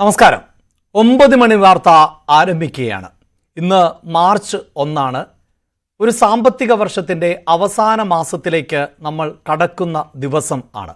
നമസ്കാരം. 9 മണി വാർത്ത ആരംഭിക്കുകയാണ്. ഇന്ന് മാർച്ച് 1. ഒരു സാമ്പത്തിക വർഷത്തിൻ്റെ അവസാന മാസത്തിലേക്ക് നമ്മൾ കടക്കുന്ന ദിവസം ആണ്.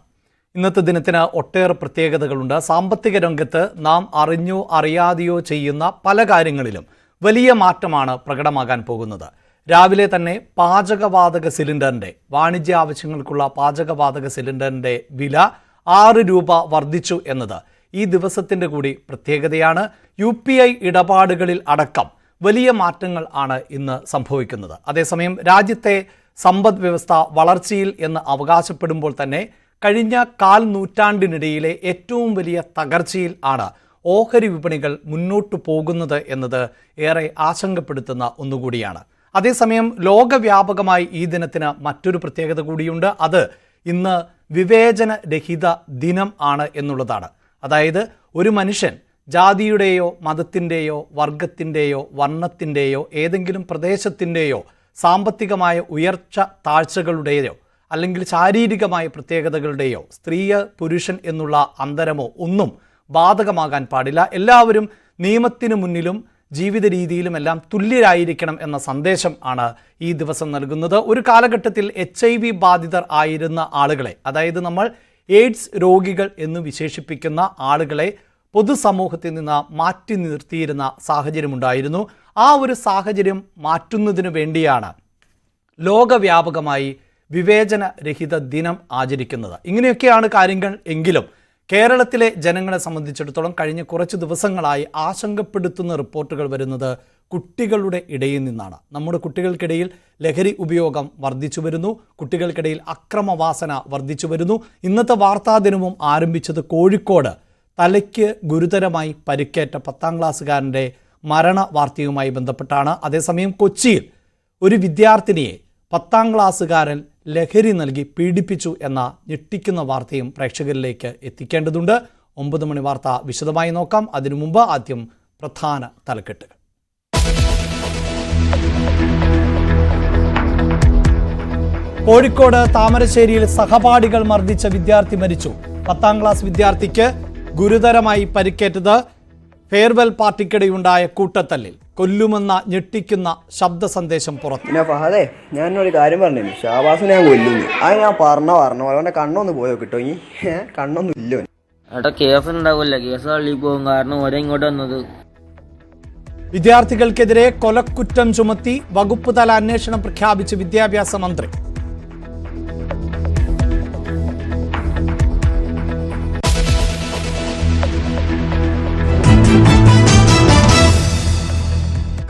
ഇന്നത്തെ ദിനത്തിന് ഒട്ടേറെ പ്രത്യേകതകളുണ്ട്. സാമ്പത്തിക രംഗത്ത് നാം അറിഞ്ഞോ അറിയാതെയോ ചെയ്യുന്ന പല കാര്യങ്ങളിലും വലിയ മാറ്റമാണ് പ്രകടമാകാൻ പോകുന്നത്. രാവിലെ തന്നെ പാചകവാതക സിലിണ്ടറിൻ്റെ വാണിജ്യ ആവശ്യങ്ങൾക്കുള്ള പാചകവാതക സിലിണ്ടറിൻ്റെ വില 6 രൂപ വർദ്ധിച്ചു എന്നത് ഈ ദിവസത്തിൻ്റെ കൂടി പ്രത്യേകതയാണ്. UPI ഇടപാടുകളിൽ അടക്കം വലിയ മാറ്റങ്ങൾ ആണ് ഇന്ന് സംഭവിക്കുന്നത്. അതേസമയം രാജ്യത്തെ സമ്പദ് വ്യവസ്ഥ വളർച്ചയിൽ എന്ന് അവകാശപ്പെടുമ്പോൾ തന്നെ കഴിഞ്ഞ 1/4 നൂറ്റാണ്ടിനിടയിലെ ഏറ്റവും വലിയ തകർച്ചയിൽ ആണ് ഓഹരി വിപണികൾ മുന്നോട്ടു പോകുന്നത് എന്നത് ഏറെ ആശങ്കപ്പെടുത്തുന്ന ഒന്നുകൂടിയാണ്. അതേസമയം ലോകവ്യാപകമായി ഈ ദിനത്തിന് മറ്റൊരു പ്രത്യേകത കൂടിയുണ്ട്. അത് ഇന്ന് വിവേചനരഹിത ദിനം ആണ് എന്നുള്ളതാണ്. അതായത് ഒരു മനുഷ്യൻ ജാതിയുടെയോ മതത്തിൻ്റെയോ വർഗത്തിൻ്റെയോ വർണ്ണത്തിൻ്റെയോ ഏതെങ്കിലും പ്രദേശത്തിൻ്റെയോ സാമ്പത്തികമായ ഉയർച്ച താഴ്ചകളുടെയോ അല്ലെങ്കിൽ ശാരീരികമായ പ്രത്യേകതകളുടെയോ സ്ത്രീ പുരുഷൻ എന്നുള്ള അന്തരമോ ഒന്നും ബാധകമാകാൻ പാടില്ല. എല്ലാവരും നിയമത്തിനു മുന്നിലും ജീവിത രീതിയിലുമെല്ലാം തുല്യരായിരിക്കണം എന്ന സന്ദേശം ആണ് ഈ ദിവസം നൽകുന്നത്. ഒരു കാലഘട്ടത്തിൽ HIV ബാധിതർ ആയിരുന്ന ആളുകളെ, അതായത് നമ്മൾ എയ്ഡ്സ് രോഗികൾ എന്ന് വിശേഷിപ്പിക്കുന്ന ആളുകളെ പൊതുസമൂഹത്തിൽ നിന്ന് മാറ്റി നിർത്തിയിരുന്ന സാഹചര്യമുണ്ടായിരുന്നു. ആ ഒരു സാഹചര്യം മാറ്റുന്നതിന് വേണ്ടിയാണ് ലോകവ്യാപകമായി വിവേചനരഹിത ദിനം ആചരിക്കുന്നത്. ഇങ്ങനെയൊക്കെയാണ് കാര്യങ്ങൾ എങ്കിലും കേരളത്തിലെ ജനങ്ങളെ സംബന്ധിച്ചിടത്തോളം കഴിഞ്ഞ കുറച്ച് ദിവസങ്ങളായി ആശങ്കപ്പെടുത്തുന്ന റിപ്പോർട്ടുകൾ വരുന്നത് കുട്ടികളുടെ ഇടയിൽ നിന്നാണ്. നമ്മുടെ കുട്ടികൾക്കിടയിൽ ലഹരി ഉപയോഗം വർദ്ധിച്ചു വരുന്നു. കുട്ടികൾക്കിടയിൽ അക്രമവാസന വർദ്ധിച്ചു വരുന്നു. ഇന്നത്തെ വാർത്താ ദിനവും ആരംഭിച്ചത് കോഴിക്കോട് തലയ്ക്ക് ഗുരുതരമായി പരിക്കേറ്റ 10ാം ക്ലാസ്സുകാരൻ്റെ മരണ വാർത്തയുമായി ബന്ധപ്പെട്ടാണ്. അതേസമയം കൊച്ചിയിൽ ഒരു വിദ്യാർത്ഥിനിയെ 10ാം ക്ലാസ്സുകാരൻ ലഹരി നൽകി പീഡിപ്പിച്ചു എന്ന ഞെട്ടിക്കുന്ന വാർത്തയും പ്രേക്ഷകരിലേക്ക് എത്തിക്കേണ്ടതുണ്ട്. 9 മണി വാർത്ത വിശദമായി നോക്കാം. അതിനു മുമ്പ് ആദ്യം പ്രധാന തലക്കെട്ടുകൾ. കോഴിക്കോട് താമരശ്ശേരിയിൽ സഹപാഠികൾ മർദ്ദിച്ച വിദ്യാർത്ഥി മരിച്ചു. 10ാം ക്ലാസ് വിദ്യാർത്ഥിക്ക് ഗുരുതരമായി പരിക്കേറ്റത് ഫെയർവെൽ പാർട്ടിക്കിടെയുണ്ടായ കൂട്ടത്തല്ലിൽ. കൊല്ലുമെന്ന ഞെട്ടിക്കുന്ന ശബ്ദ സന്ദേശം പുറത്തു. പിന്നെ ഫഹദേ, ഞാനൊരു കാര്യം പറഞ്ഞു, ഷാബാസിനെ ഞാൻ കൊല്ലുന്നു. അത് ഞാൻ പറഞ്ഞു അവൻ്റെ കണ്ണൊന്ന് പോയോ കിട്ടോ? ഈ കണ്ണൊന്നും ഇല്ലോ ഏട്ടാ. കേസ് ഉണ്ടാവില്ല, കേസ് തള്ളി പോകും. കാരണം ഓരോ ഇങ്ങോട്ട് വന്നത്. വിദ്യാർത്ഥികൾക്കെതിരെ കൊലക്കുറ്റം ചുമത്തി വകുപ്പ് തല അന്വേഷണം പ്രഖ്യാപിച്ച് വിദ്യാഭ്യാസ മന്ത്രി.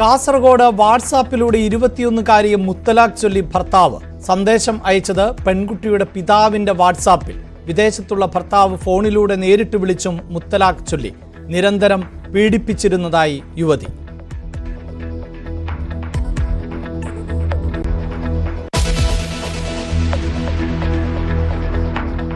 കാസർഗോഡ് വാട്സാപ്പിലൂടെ 21-കാരിയെ മുത്തലാഖ് ചൊല്ലി ഭർത്താവ്. സന്ദേശം അയച്ചത് പെൺകുട്ടിയുടെ പിതാവിന്റെ വാട്സാപ്പിൽ. വിദേശത്തുള്ള ഭർത്താവ് ഫോണിലൂടെ നേരിട്ട് വിളിച്ചും മുത്തലാഖ് ചൊല്ലി നിരന്തരം പീഡിപ്പിച്ചിരുന്നതായി യുവതി.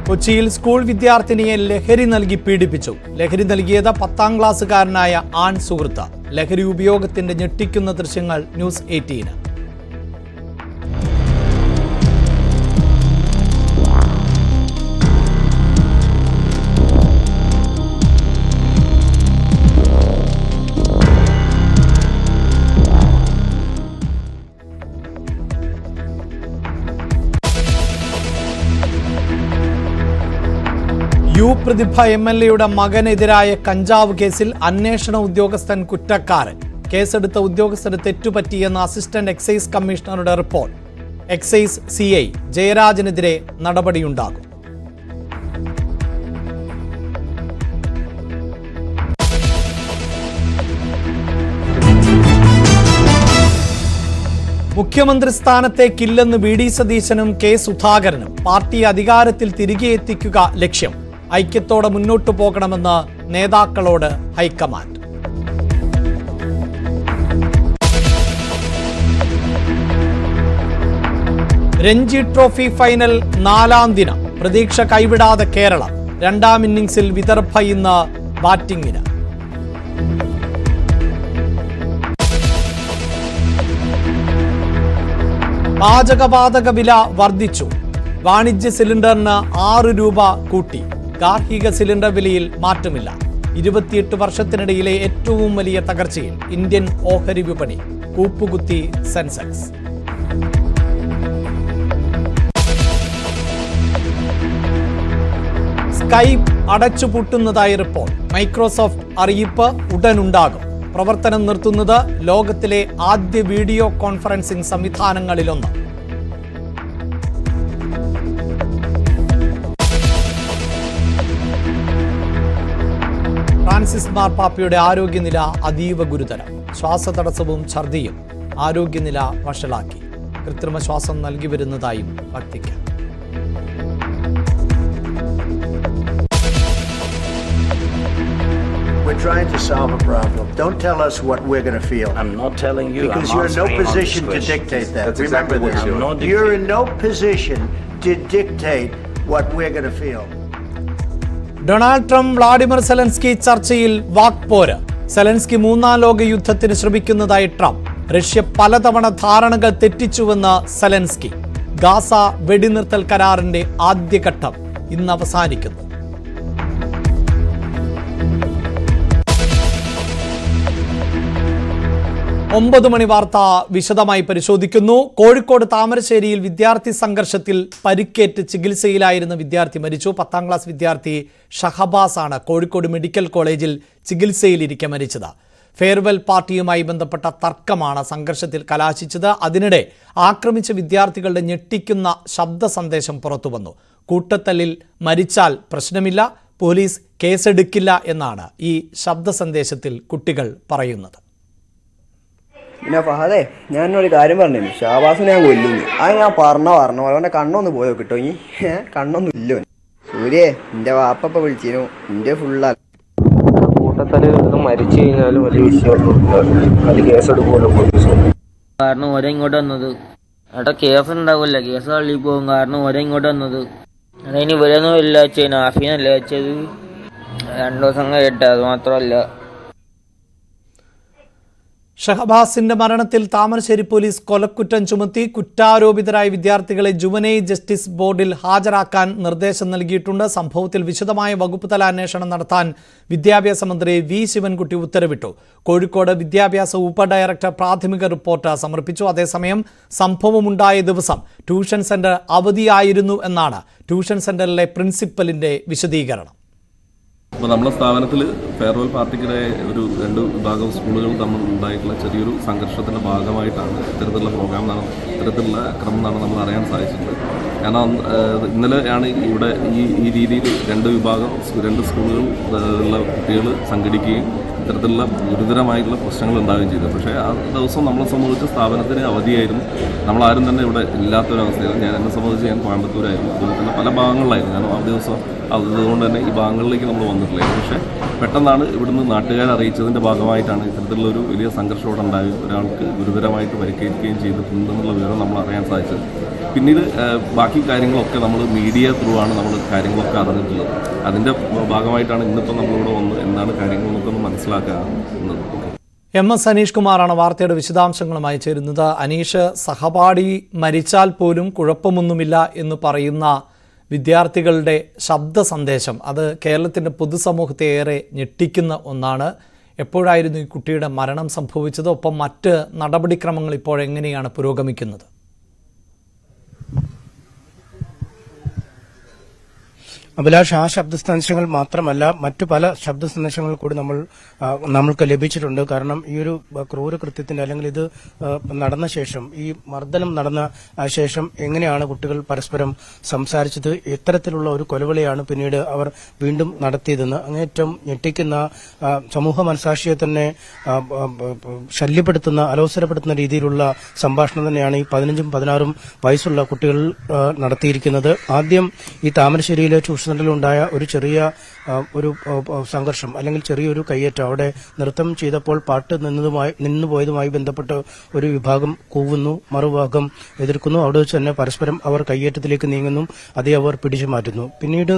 കൊച്ചിയിൽ സ്കൂൾ വിദ്യാർത്ഥിനിയെ ലഹരി നൽകി പീഡിപ്പിച്ചു. ലഹരി നൽകിയത് 10ാം ക്ലാസ്സുകാരനായ ആൺ സുഹൃത്ത്. ലഹരി ഉപയോഗത്തിന്റെ ഞെട്ടിക്കുന്ന ദൃശ്യങ്ങൾ ന്യൂസ് 18. പ്രതിഭ MLAയുടെ മകനെതിരായ കഞ്ചാവ് കേസിൽ അന്വേഷണ ഉദ്യോഗസ്ഥൻ കുറ്റക്കാരൻ. കേസെടുത്ത ഉദ്യോഗസ്ഥന് തെറ്റുപറ്റിയെന്ന അസിസ്റ്റന്റ് എക്സൈസ് കമ്മീഷണറുടെ റിപ്പോർട്ട്. Excise CI ജയരാജനെതിരെ നടപടിയുണ്ടാകും. മുഖ്യമന്ത്രി സ്ഥാനത്തേക്കില്ലെന്ന് VD സതീശനും K സുധാകരനും. പാർട്ടി അധികാരത്തിൽ തിരികെ എത്തിക്കുക ലക്ഷ്യം. ഐക്യത്തോടെ മുന്നോട്ടു പോകണമെന്ന് നേതാക്കളോട് ഹൈക്കമാൻഡ്. രഞ്ജി ട്രോഫി ഫൈനൽ 4ാം ദിനം. പ്രതീക്ഷ കൈവിടാതെ കേരളം. 2ാം ഇന്നിംഗ്സിൽ വിദർഭ ഇന്ന് ബാറ്റിംഗിന്. പാചകവാതക വില വർദ്ധിച്ചു. വാണിജ്യ സിലിണ്ടറിന് 6 രൂപ കൂട്ടി. ഗാർഹിക സിലിണ്ടർ വിലയിൽ മാറ്റമില്ല. 28 വർഷത്തിനിടയിലെ ഏറ്റവും വലിയ തകർച്ചയിൽ ഇന്ത്യൻ ഓഹരി വിപണി കൂപ്പുകുത്തി സെൻസെക്സ്. സ്കൈപ്പ് അടച്ചുപൂട്ടുന്നതായി റിപ്പോർട്ട്. മൈക്രോസോഫ്റ്റ് അറിയിപ്പ് ഉടനുണ്ടാകും. പ്രവർത്തനം നിർത്തുന്നത് ലോകത്തിലെ ആദ്യ വീഡിയോ കോൺഫറൻസിംഗ് സംവിധാനങ്ങളിലൊന്ന്. ഫ്രാൻസിസ് മാർപ്പാപ്പയുടെ ആരോഗ്യനില അതീവ ഗുരുതരം. ശ്വാസതടസ്സവും ഛർദിയും ആരോഗ്യനില വഷളാക്കി. കൃത്രിമ ശ്വാസം നൽകി വരുന്നതായും Vatican. We're trying to solve a problem. Don't tell us what we're going to feel. I'm not telling you. Because I'm you're in no answering on this position to question. dictate that. That's Remember exactly what this. you're not You're dictating. in no position to dictate what we're going to feel. Donald Trump Vladimir Zelensky ചർച്ചയിൽ വാക്പോര്. Zelensky മൂന്നാം ലോക യുദ്ധത്തിന് ശ്രമിക്കുന്നതായി Trump. Russia പലതവണ ധാരണകൾ തെറ്റിച്ചുവെന്ന് Zelensky. Gaza വെടിനിർത്തൽ കരാറിന്റെ ആദ്യഘട്ടം ഇന്ന് അവസാനിക്കുന്നു. ഒമ്പത് മണി വാർത്ത വിശദമായി പരിശോധിക്കുന്നു. കോഴിക്കോട് താമരശ്ശേരിയിൽ വിദ്യാർത്ഥി സംഘർഷത്തിൽ പരിക്കേറ്റ് ചികിത്സയിലായിരുന്ന വിദ്യാർത്ഥി മരിച്ചു. 10ാം ക്ലാസ് വിദ്യാർത്ഥി ഷഹബാസ് ആണ് കോഴിക്കോട് മെഡിക്കൽ കോളേജിൽ ചികിത്സയിലിരിക്കെ മരിച്ചത്. ഫെയർവെൽ പാർട്ടിയുമായി ബന്ധപ്പെട്ട തർക്കമാണ് സംഘർഷത്തിൽ കലാശിച്ചത്. അതിനിടെ ആക്രമിച്ച വിദ്യാർത്ഥികളുടെ ഞെട്ടിക്കുന്ന ശബ്ദ സന്ദേശം പുറത്തുവന്നു. കൂട്ടത്തല്ലിൽ മരിച്ചാൽ പ്രശ്നമില്ല, പോലീസ് കേസെടുക്കില്ല എന്നാണ് ഈ ശബ്ദ സന്ദേശത്തിൽ കുട്ടികൾ പറയുന്നത്. പിന്നെ ഫഹദേ, ഞാനൊരു കാര്യം പറഞ്ഞു. ഷാബാസിനെ ഞാൻ കൊല്ലുന്നു. അത് ഞാൻ പറഞ്ഞ അവൻ്റെ കണ്ണൊന്ന് പോയോ കിട്ടോ? ഈ കണ്ണൊന്നും ഇല്ലോ. സൂര്യേ, എൻ്റെ വാപ്പ വിളിച്ചിരുന്നു. എൻ്റെ ഫുള്ളാ കൂട്ടത്തല് മരിച്ചു കഴിഞ്ഞാലും വലിയ വിഷയമൊന്നും അത് കേസെടുക്കുമല്ലോ പോലീസ്. കാരണം ഓരോ ഇങ്ങോട്ട് വന്നത്. ഏട്ടാ കേസ് ഉണ്ടാവില്ല, കേസ് തള്ളി പോകും. കാരണം ഓരോ ഇങ്ങോട്ട് വന്നത്. അതിന് ഇവരൊന്നും ഇല്ല വെച്ചാൽ ആഫീനല്ല വെച്ചത്. 2 ദിവസം കഴിയട്ടെ. അത് മാത്രമല്ല, ഷഹബാസിന്റെ മരണത്തിൽ താമരശ്ശേരി പോലീസ് കൊലക്കുറ്റം ചുമത്തി. കുറ്റാരോപിതരായ വിദ്യാർത്ഥികളെ ജുവനൈൽ ജസ്റ്റിസ് ബോർഡിൽ ഹാജരാക്കാൻ നിർദ്ദേശം നൽകിയിട്ടുണ്ട്. സംഭവത്തിൽ വിശദമായ വകുപ്പ് തല അന്വേഷണം നടത്താൻ വിദ്യാഭ്യാസ മന്ത്രി വി ശിവൻകുട്ടി ഉത്തരവിട്ടു. കോഴിക്കോട് വിദ്യാഭ്യാസ ഉപഡയറക്ടർ പ്രാഥമിക റിപ്പോർട്ട് സമർപ്പിച്ചു. അതേസമയം സംഭവമുണ്ടായ ദിവസം ട്യൂഷൻ സെന്റർ അവധിയായിരുന്നു എന്നാണ് ട്യൂഷൻ സെന്ററിലെ പ്രിൻസിപ്പലിന്റെ വിശദീകരണം. അപ്പോൾ നമ്മുടെ സ്ഥാപനത്തിൽ ഫെയർവെൽ പാർട്ടിക്കിടെ ഒരു 2 വിഭാഗം സ്കൂളുകൾ തമ്മിൽ ഉണ്ടായിട്ടുള്ള ചെറിയൊരു സംഘർഷത്തിൻ്റെ ഭാഗമായിട്ടാണ് ഇത്തരത്തിലുള്ള ഇത്തരത്തിലുള്ള ക്രമം നമ്മൾ അറിയാൻ സാധിച്ചിട്ടുണ്ട്. കാരണം ഇന്നലെയാണ് ഇവിടെ ഈ രീതിയിൽ 2 സ്കൂളുകൾ ഉള്ള കുട്ടികൾ സംഘടിക്കുകയും ഇത്തരത്തിലുള്ള ഗുരുതരമായിട്ടുള്ള പ്രശ്നങ്ങൾ ഉണ്ടാവുകയും ചെയ്തു. പക്ഷേ ആ ദിവസം നമ്മളെ സംബന്ധിച്ച് സ്ഥാപനത്തിന് അവധിയായിരുന്നു. നമ്മളാരും തന്നെ ഇവിടെ ഇല്ലാത്തൊരവസ്ഥയായിരുന്നു. എന്നെ സംബന്ധിച്ച് ഞാൻ കോയമ്പത്തൂരായിരുന്നു. അതുപോലെ തന്നെ പല ഭാഗങ്ങളിലായിരുന്നു. കാരണം ആ ദിവസം അതുകൊണ്ട് തന്നെ ഈ ഭാഗങ്ങളിലേക്ക് നമ്മൾ വന്നിട്ടില്ലായിരുന്നു. പക്ഷേ പെട്ടെന്നാണ് ഇവിടുന്ന് നാട്ടുകാരെ അറിയിച്ചതിൻ്റെ ഭാഗമായിട്ടാണ് ഇത്തരത്തിലുള്ളൊരു വലിയ സംഘർഷം ഇവിടെ ഉണ്ടാവുകയും ഒരാൾക്ക് ഗുരുതരമായിട്ട് പരിക്കേൽക്കുകയും ചെയ്തിട്ടുണ്ടെന്നുള്ള വിവരം നമ്മൾ അറിയാൻ സാധിച്ചത്. പിന്നീട് ബാക്കി കാര്യങ്ങളൊക്കെ നമ്മൾ മീഡിയ ത്രൂ ആണ് നമ്മൾ കാര്യങ്ങളൊക്കെ അറിഞ്ഞിട്ടുള്ളത്. അതിൻ്റെ ഭാഗമായിട്ടാണ് ഇന്നിപ്പോൾ നമ്മളിവിടെ വന്ന് എന്താണ് കാര്യങ്ങളെന്നൊക്കെ ഒന്ന് മനസ്സിലാക്കുന്നത്. MS അനീഷ് കുമാറാണ് വാർത്തയുടെ വിശദാംശങ്ങളുമായി ചേരുന്നത്. അനീഷ്, സഹപാഠി മരിച്ചാൽ പോലും കുഴപ്പമൊന്നുമില്ല എന്ന് പറയുന്ന വിദ്യാർത്ഥികളുടെ ശബ്ദ സന്ദേശം അത് കേരളത്തിൻ്റെ പൊതുസമൂഹത്തെ ഏറെ ഞെട്ടിക്കുന്ന ഒന്നാണ്. എപ്പോഴായിരുന്നു ഈ കുട്ടിയുടെ മരണം സംഭവിച്ചത്? ഒപ്പം മറ്റ് നടപടിക്രമങ്ങൾ ഇപ്പോഴെങ്ങനെയാണ് പുരോഗമിക്കുന്നത്? അഭിലാഷ്, ആ ശബ്ദ സന്ദേശങ്ങൾ മാത്രമല്ല മറ്റു പല ശബ്ദ സന്ദേശങ്ങൾ കൂടി നമ്മൾക്ക് ലഭിച്ചിട്ടുണ്ട്. കാരണം ഈ ഒരു ക്രൂരകൃത്യത്തിന്റെ അല്ലെങ്കിൽ ഇത് നടന്ന ശേഷം, ഈ മർദ്ദനം നടന്ന ശേഷം എങ്ങനെയാണ് കുട്ടികൾ പരസ്പരം സംസാരിച്ചത്, ഇത്തരത്തിലുള്ള ഒരു കൊലവിളിയാണ് പിന്നീട് അവർ വീണ്ടും നടത്തിയതെന്ന് അങ്ങേറ്റം ഞെട്ടിക്കുന്ന, സമൂഹ മനസാക്ഷിയെ തന്നെ ശല്യപ്പെടുത്തുന്ന, അലോസരപ്പെടുത്തുന്ന രീതിയിലുള്ള സംഭാഷണം തന്നെയാണ് ഈ 15ഉം 16ഉം വയസ്സുള്ള കുട്ടികൾ നടത്തിയിരിക്കുന്നത്. ആദ്യം ഈ താമരശ്ശേരിയിലെ സെന്ററിലുണ്ടായ ഒരു ചെറിയ ഒരു സംഘർഷം അല്ലെങ്കിൽ ചെറിയൊരു കയ്യേറ്റം, അവിടെ നൃത്തം ചെയ്തപ്പോൾ പാട്ട് നിന്നുപോയതുമായി ബന്ധപ്പെട്ട് ഒരു വിഭാഗം കൂവുന്നു, മറുഭാഗം എതിർക്കുന്നു. അവിടെ വെച്ച് തന്നെ പരസ്പരം അവർ കയ്യേറ്റത്തിലേക്ക് നീങ്ങുന്നു, അതേ അവർ പിടിച്ചു മാറ്റുന്നു. പിന്നീട്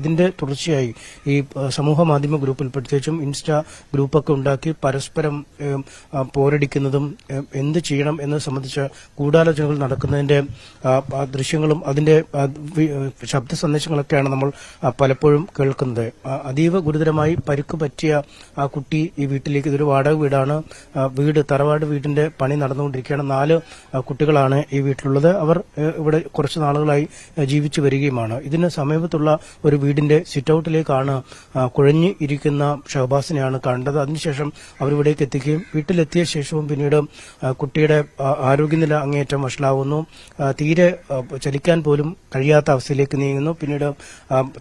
ഇതിന്റെ തുടർച്ചയായി ഈ സമൂഹ മാധ്യമ ഗ്രൂപ്പിൽ, പ്രത്യേകിച്ചും ഇൻസ്റ്റാ ഗ്രൂപ്പൊക്കെ ഉണ്ടാക്കി പരസ്പരം പോരടിക്കുന്നതും എന്ത് ചെയ്യണം എന്നത് സംബന്ധിച്ച ഗൂഢാലോചനകൾ നടക്കുന്നതിന്റെ ദൃശ്യങ്ങളും അതിന്റെ ശബ്ദ സന്ദേശങ്ങൾ ദൃശ്യങ്ങളൊക്കെയാണ് നമ്മൾ പലപ്പോഴും കേൾക്കുന്നത്. അതീവ ഗുരുതരമായി പരിക്ക് പറ്റിയ ആ കുട്ടി ഈ വീട്ടിലേക്ക്, ഇതൊരു വാടക വീടാണ്, തറവാട് വീടിന്റെ പണി നടന്നുകൊണ്ടിരിക്കുകയാണ്. 4 കുട്ടികളാണ് ഈ വീട്ടിലുള്ളത്. അവർ ഇവിടെ കുറച്ച് നാളുകളായി ജീവിച്ചു വരികയുമാണ്. ഇതിന് സമീപത്തുള്ള ഒരു വീടിന്റെ സിറ്റൌട്ടിലേക്കാണ് കുഴഞ്ഞു ഇരിക്കുന്ന ഷഹബാസിനെയാണ് കണ്ടത്. അതിനുശേഷം അവരിവിടേക്ക് എത്തിക്കുകയും വീട്ടിലെത്തിയ ശേഷവും പിന്നീട് കുട്ടിയുടെ ആരോഗ്യനില അങ്ങേയറ്റം വഷളാവുന്നു. തീരെ ചലിക്കാൻ പോലും കഴിയാത്ത അവസ്ഥയിലേക്ക് നീങ്ങുന്നു. പിന്നീട്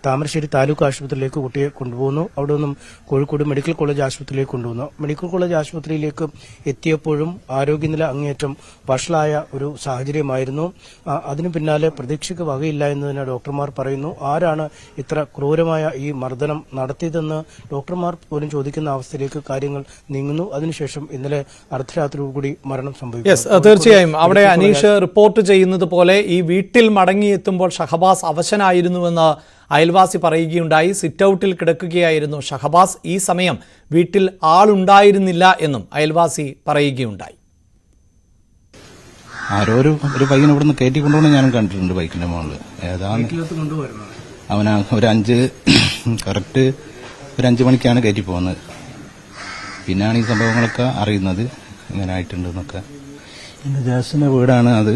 താമരശ്ശേരി താലൂക്ക് ആശുപത്രിയിലേക്ക് കുട്ടിയെ കൊണ്ടുപോകുന്നു. അവിടെ നിന്നും കോഴിക്കോട് മെഡിക്കൽ കോളേജ് ആശുപത്രിയിലേക്ക് കൊണ്ടുപോകുന്നു. മെഡിക്കൽ കോളേജ് ആശുപത്രിയിലേക്ക് എത്തിയപ്പോഴും ആരോഗ്യനില അങ്ങേയറ്റം വഷളായ ഒരു സാഹചര്യമായിരുന്നു. അതിനു പിന്നാലെ പ്രതീക്ഷയ്ക്ക് വകയില്ല എന്നതിന് ഡോക്ടർമാർ പറയുന്നു. ആരാണ് ഇത്ര ക്രൂരമായ ഈ മർദ്ദനം നടത്തിയതെന്ന് ഡോക്ടർമാർ പോലും ചോദിക്കുന്ന അവസ്ഥയിലേക്ക് കാര്യങ്ങൾ നീങ്ങുന്നു. അതിനുശേഷം ഇന്നലെ അർദ്ധരാത്രിയോടുകൂടി മരണം സംഭവിച്ചു. തീർച്ചയായും അവിടെ അനീഷ് റിപ്പോർട്ട് ചെയ്യുന്നത് പോലെ ഈ വീട്ടിൽ മടങ്ങിയെത്തുമ്പോൾ ഷഹബാസ് അവശനായിരുന്നുവെന്ന് അയൽവാസി പറയുകയുണ്ടായി. സിറ്റൌട്ടിൽ കിടക്കുകയായിരുന്നു ഷഹബാസ്. ഈ സമയം വീട്ടിൽ ആളുണ്ടായിരുന്നില്ല എന്നും അയൽവാസി പറയുകയുണ്ടായി. ആരോ ഒരു പയ്യനെ ഇവിടുന്ന് കയറ്റി കൊണ്ടുപോകണം ഞാനും കണ്ടിട്ടുണ്ട് ബൈക്കിന്റെ മുകളിൽ. ഏതാണ് അവനാ കറക്റ്റ് ഒരു 5 മണിക്കാണ് കയറ്റി പോകുന്നത്. പിന്നെയാണ് ഈ സംഭവങ്ങളൊക്കെ അറിയുന്നത് ഇങ്ങനെ ആയിട്ടുണ്ടെന്നൊക്കെ. എന്റെ ജാസിന്റെ വീടാണ് അത്.